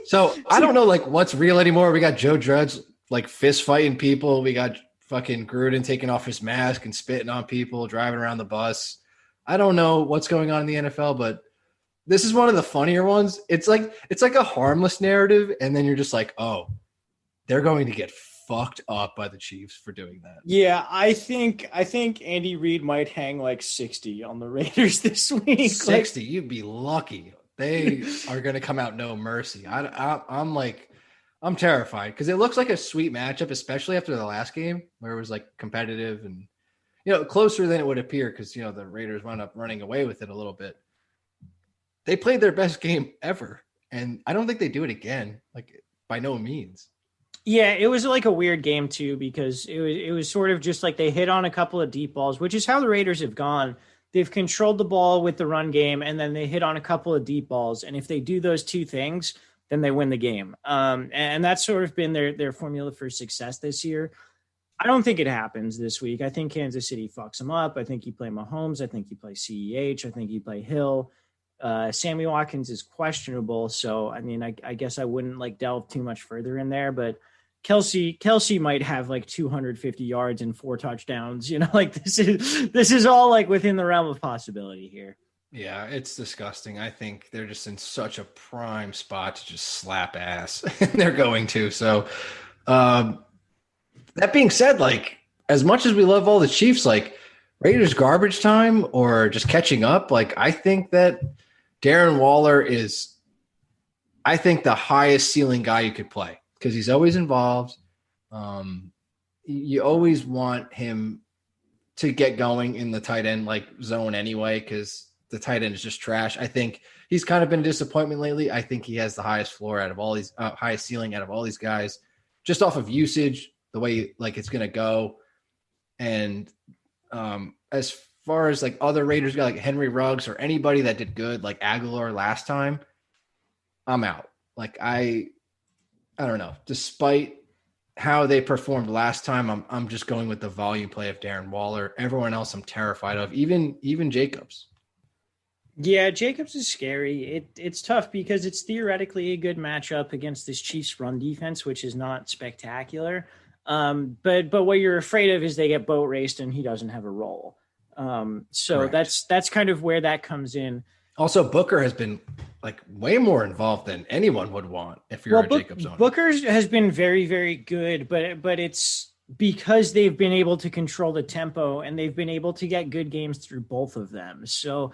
So I don't know like what's real anymore. We got Joe Judge like fist fighting people. We got fucking Gruden taking off his mask and spitting on people, driving around the bus. I don't know what's going on in the NFL, but this is one of the funnier ones. It's like a harmless narrative, and then you're just like, oh, they're going to get fucked up by the Chiefs for doing that. Yeah, I think Andy Reid might hang like 60 on the Raiders this week. 60, you'd be lucky. They are going to come out no mercy. I'm terrified because it looks like a sweet matchup, especially after the last game where it was like competitive and closer than it would appear because the Raiders wound up running away with it a little bit. They played their best game ever, and I don't think they do it again. Like by no means. Yeah, it was like a weird game too because it was sort of just like they hit on a couple of deep balls, which is how the Raiders have gone. They've controlled the ball with the run game, and then they hit on a couple of deep balls. And if they do those two things, then they win the game. And that's sort of been their formula for success this year. I don't think it happens this week. I think Kansas City fucks them up. I think you play Mahomes. I think you play CEH. I think you play Hill. Sammy Watkins is questionable. So, I mean, I guess I wouldn't like delve too much further in there, but Kelsey might have like 250 yards and 4 touchdowns. Like this is all like within the realm of possibility here. Yeah, it's disgusting. I think they're just in such a prime spot to just slap ass. They're going to. So that being said, like as much as we love all the Chiefs, like Raiders garbage time or just catching up, like I think that Darren Waller is, I think, the highest ceiling guy you could play. Because he's always involved. You always want him to get going in the tight end like zone anyway, because the tight end is just trash. I think he's kind of been a disappointment lately. I think he has the highest floor out of all these, highest ceiling out of all these guys, just off of usage, the way like it's going to go. And as far as like other Raiders guys like Henry Ruggs or anybody that did good, like Aguilar last time, I'm out. Like I don't know. Despite how they performed last time, I'm just going with the volume play of Darren Waller. Everyone else I'm terrified of, even Jacobs. Yeah, Jacobs is scary. It's tough because it's theoretically a good matchup against this Chiefs run defense, which is not spectacular. But what you're afraid of is they get boat raced and he doesn't have a role. So Correct. that's kind of where that comes in. Also, Booker has been like way more involved than anyone would want if you're a Jacobs owner. Booker has been very, very good, but it's because they've been able to control the tempo and they've been able to get good games through both of them. So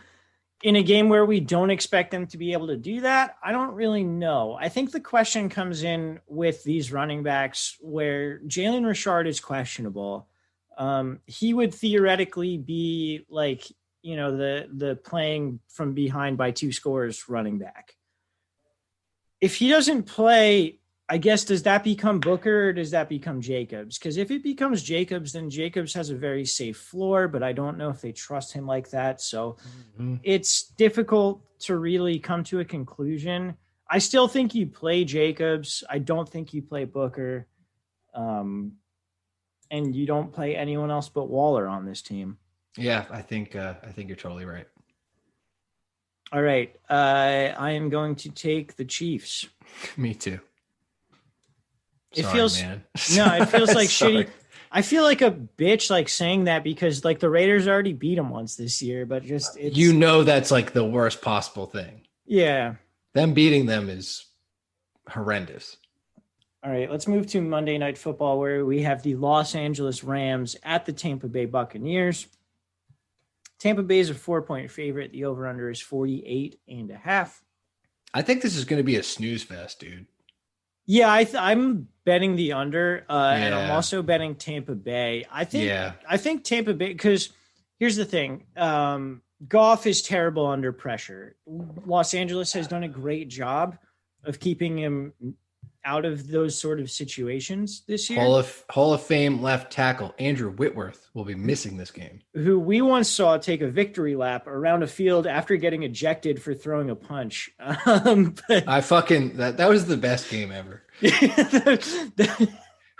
in a game where we don't expect them to be able to do that, I don't really know. I think the question comes in with these running backs where Jalen Richard is questionable. He would theoretically be like, the playing from behind by 2 scores running back. If he doesn't play, I guess, does that become Booker or does that become Jacobs? Because if it becomes Jacobs, then Jacobs has a very safe floor, but I don't know if they trust him like that. So It's difficult to really come to a conclusion. I still think you play Jacobs. I don't think you play Booker. And you don't play anyone else but Waller on this team. Yeah, I think you're totally right. All right. I am going to take the Chiefs. Me too. It Sorry, feels man. No, it feels like Sorry. shitty. I feel like a bitch like saying that because like the Raiders already beat them once this year, but just it's that's like the worst possible thing. Yeah. Them beating them is horrendous. All right, let's move to Monday Night Football where we have the Los Angeles Rams at the Tampa Bay Buccaneers. Tampa Bay is a 4-point favorite. The over-under is 48.5. I think this is going to be a snooze fest, dude. Yeah, I'm betting the under, and I'm also betting Tampa Bay. I think Tampa Bay, because here's the thing. Goff is terrible under pressure. Los Angeles has done a great job of keeping him out of those sort of situations this year. Hall of Fame left tackle Andrew Whitworth will be missing this game. Who we once saw take a victory lap around a field after getting ejected for throwing a punch. But that was the best game ever. Who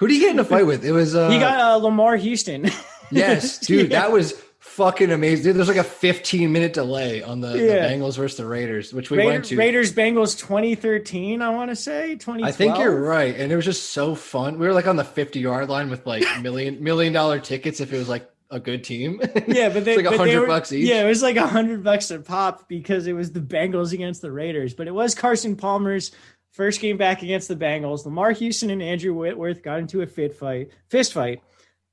did he get in a fight with? It was he got Lamar Houston. Yes, dude, that was fucking amazing. Dude, there's like a 15-minute delay on the Bengals versus the Raiders, which we went to. Raiders Bengals 2013, I want to say 2012. I think you're right, and it was just so fun. We were like on the 50-yard line with like million dollar tickets if it was like a good team. Yeah, but it's like $100 each. Yeah, it was like $100 a pop because it was the Bengals against the Raiders. But it was Carson Palmer's first game back against the Bengals. Lamar Houston and Andrew Whitworth got into a fist fight.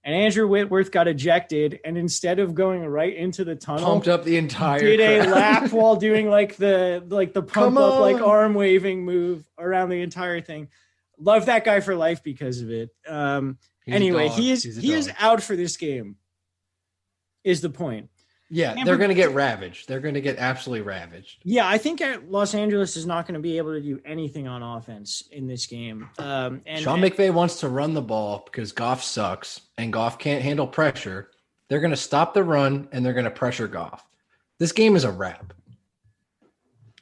And Andrew Whitworth got ejected, and instead of going right into the tunnel, pumped up the entire did crowd. A lap while doing like the pump up, like arm waving move around the entire thing. Love that guy for life because of it. Anyway, he is out for this game. Is the point? Yeah, they're going to get ravaged. They're going to get absolutely ravaged. Yeah, I think Los Angeles is not going to be able to do anything on offense in this game. And Sean McVay wants to run the ball because Goff sucks and Goff can't handle pressure. They're going to stop the run and they're going to pressure Goff. This game is a wrap.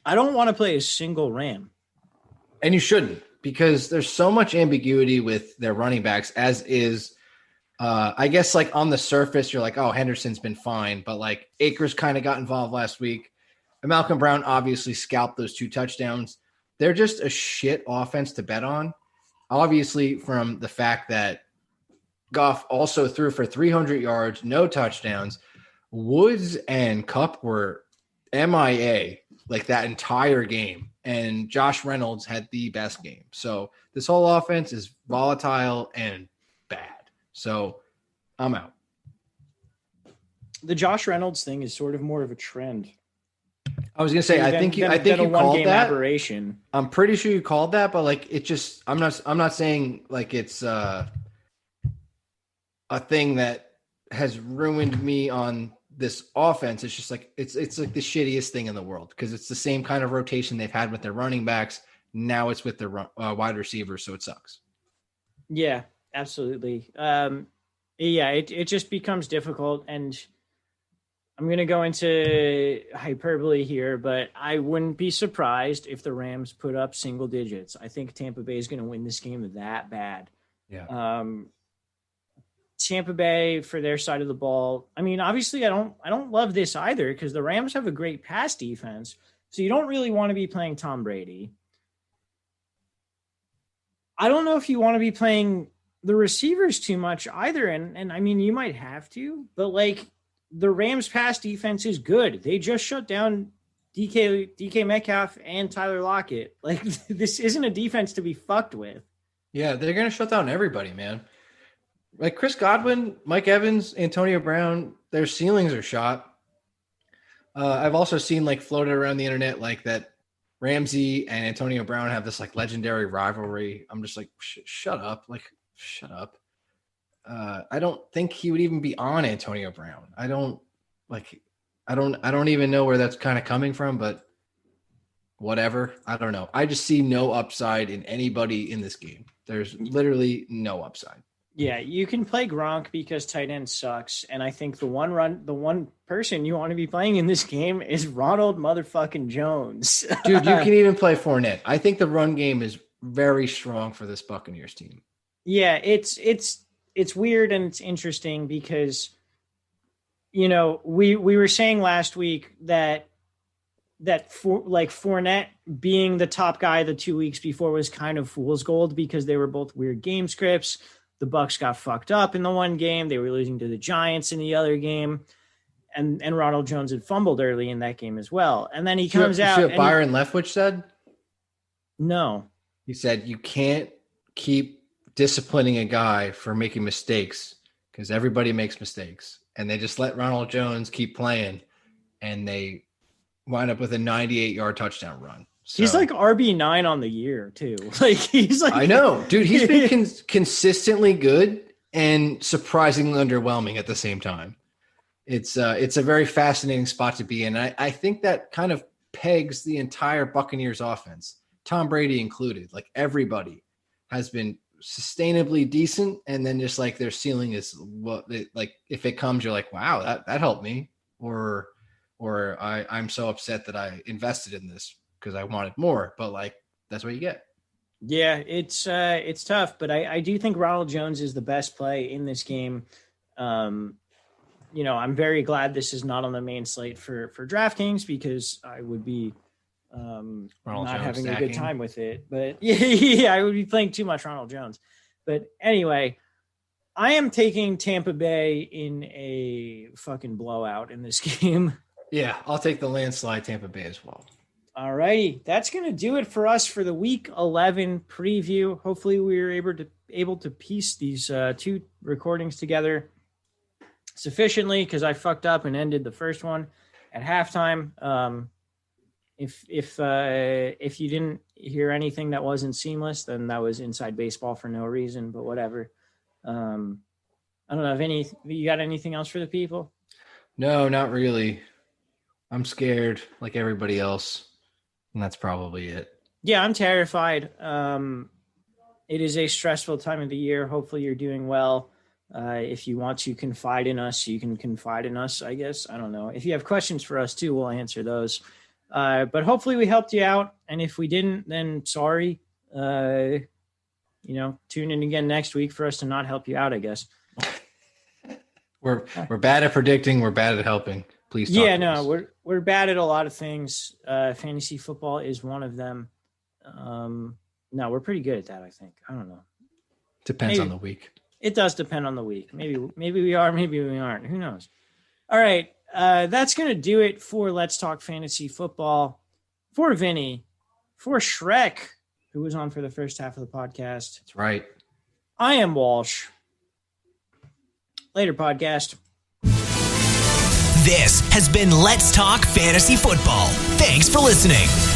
I don't want to play a single Ram. And you shouldn't because there's so much ambiguity with their running backs as is. I guess like on the surface, you're like, oh, Henderson's been fine. But like Akers kind of got involved last week. And Malcolm Brown obviously scalped those 2 touchdowns. They're just a shit offense to bet on. Obviously from the fact that Goff also threw for 300 yards, no touchdowns. Woods and Kupp were MIA like that entire game. And Josh Reynolds had the best game. So this whole offense is volatile and bad. So I'm out. The Josh Reynolds thing is sort of more of a trend. I was gonna say, I think you called that. Aberration. I'm pretty sure you called that, but like it just, I'm not saying like it's a thing that has ruined me on this offense. It's just like it's like the shittiest thing in the world because it's the same kind of rotation they've had with their running backs. Now it's with their wide receivers, so it sucks. Yeah. Absolutely. It just becomes difficult. And I'm going to go into hyperbole here, but I wouldn't be surprised if the Rams put up single digits. I think Tampa Bay is going to win this game that bad. Yeah. Tampa Bay for their side of the ball. I mean, obviously I don't love this either because the Rams have a great pass defense. So you don't really want to be playing Tom Brady. I don't know if you want to be playing the receivers too much either. And I mean, you might have to, but like the Rams pass defense is good. They just shut down DK Metcalf and Tyler Lockett. Like this isn't a defense to be fucked with. Yeah. They're going to shut down everybody, man. Like Chris Godwin, Mike Evans, Antonio Brown, their ceilings are shot. I've also seen like floated around the internet, like that Ramsey and Antonio Brown have this like legendary rivalry. I'm just like, shut up. Like, shut up. I don't think he would even be on Antonio Brown. I don't even know where that's kind of coming from, but whatever. I don't know. I just see no upside in anybody in this game. There's literally no upside. Yeah, you can play Gronk because tight end sucks. And I think the one person you want to be playing in this game is Ronald motherfucking Jones. Dude, you can even play Fournette. I think the run game is very strong for this Buccaneers team. Yeah, it's weird and it's interesting because, you know, we were saying last week that for like Fournette being the top guy the 2 weeks before was kind of fool's gold because they were both weird game scripts. The Bucs got fucked up in the one game. They were losing to the Giants in the other game. And Ronald Jones had fumbled early in that game as well. And then he comes out. You see what Byron Leftwich said? No. He said, you can't keep disciplining a guy for making mistakes because everybody makes mistakes. And they just let Ronald Jones keep playing. And they wind up with a 98-yard touchdown run. So, he's like RB9 on the year too. Like he's like, I know, dude, he's been consistently good and surprisingly underwhelming at the same time. It's a very fascinating spot to be in. I think that kind of pegs the entire Buccaneers offense, Tom Brady included, like everybody has been sustainably decent, and then just like their ceiling is what like if it comes, you're like, wow, that helped me, or I'm so upset that I invested in this because I wanted more, but like that's what you get. Yeah, it's tough, but I do think Ronald Jones is the best play in this game. I'm very glad this is not on the main slate for DraftKings, because I would be not having a good time with it. But yeah, I would be playing too much Ronald Jones. But anyway, I am taking Tampa Bay in a fucking blowout in this game. Yeah, I'll take the landslide Tampa Bay as well. All righty, that's going to do it for us for the Week 11 preview. Hopefully we were able to piece these two recordings together sufficiently, because I fucked up and ended the first one at halftime. If you didn't hear anything that wasn't seamless, then that was inside baseball for no reason, but whatever. I don't know if you got anything else for the people? No, not really. I'm scared like everybody else. And that's probably it. Yeah, I'm terrified. It is a stressful time of the year. Hopefully you're doing well. If you want to confide in us, you can confide in us, I guess. I don't know. If you have questions for us too, we'll answer those. But hopefully we helped you out. And if we didn't, then sorry. Tune in again next week for us to not help you out, I guess. We're bad at predicting. We're bad at helping. Please talk to us. We're bad at a lot of things. Fantasy football is one of them. No, we're pretty good at that, I think. I don't know. Depends on the week. It does depend on the week. Maybe we are, maybe we aren't. Who knows? All right. That's going to do it for Let's Talk Fantasy Football. For Vinny, for Schreck, who was on for the first half of the podcast. That's right. I am Walsh. Later, podcast. This has been Let's Talk Fantasy Football. Thanks for listening.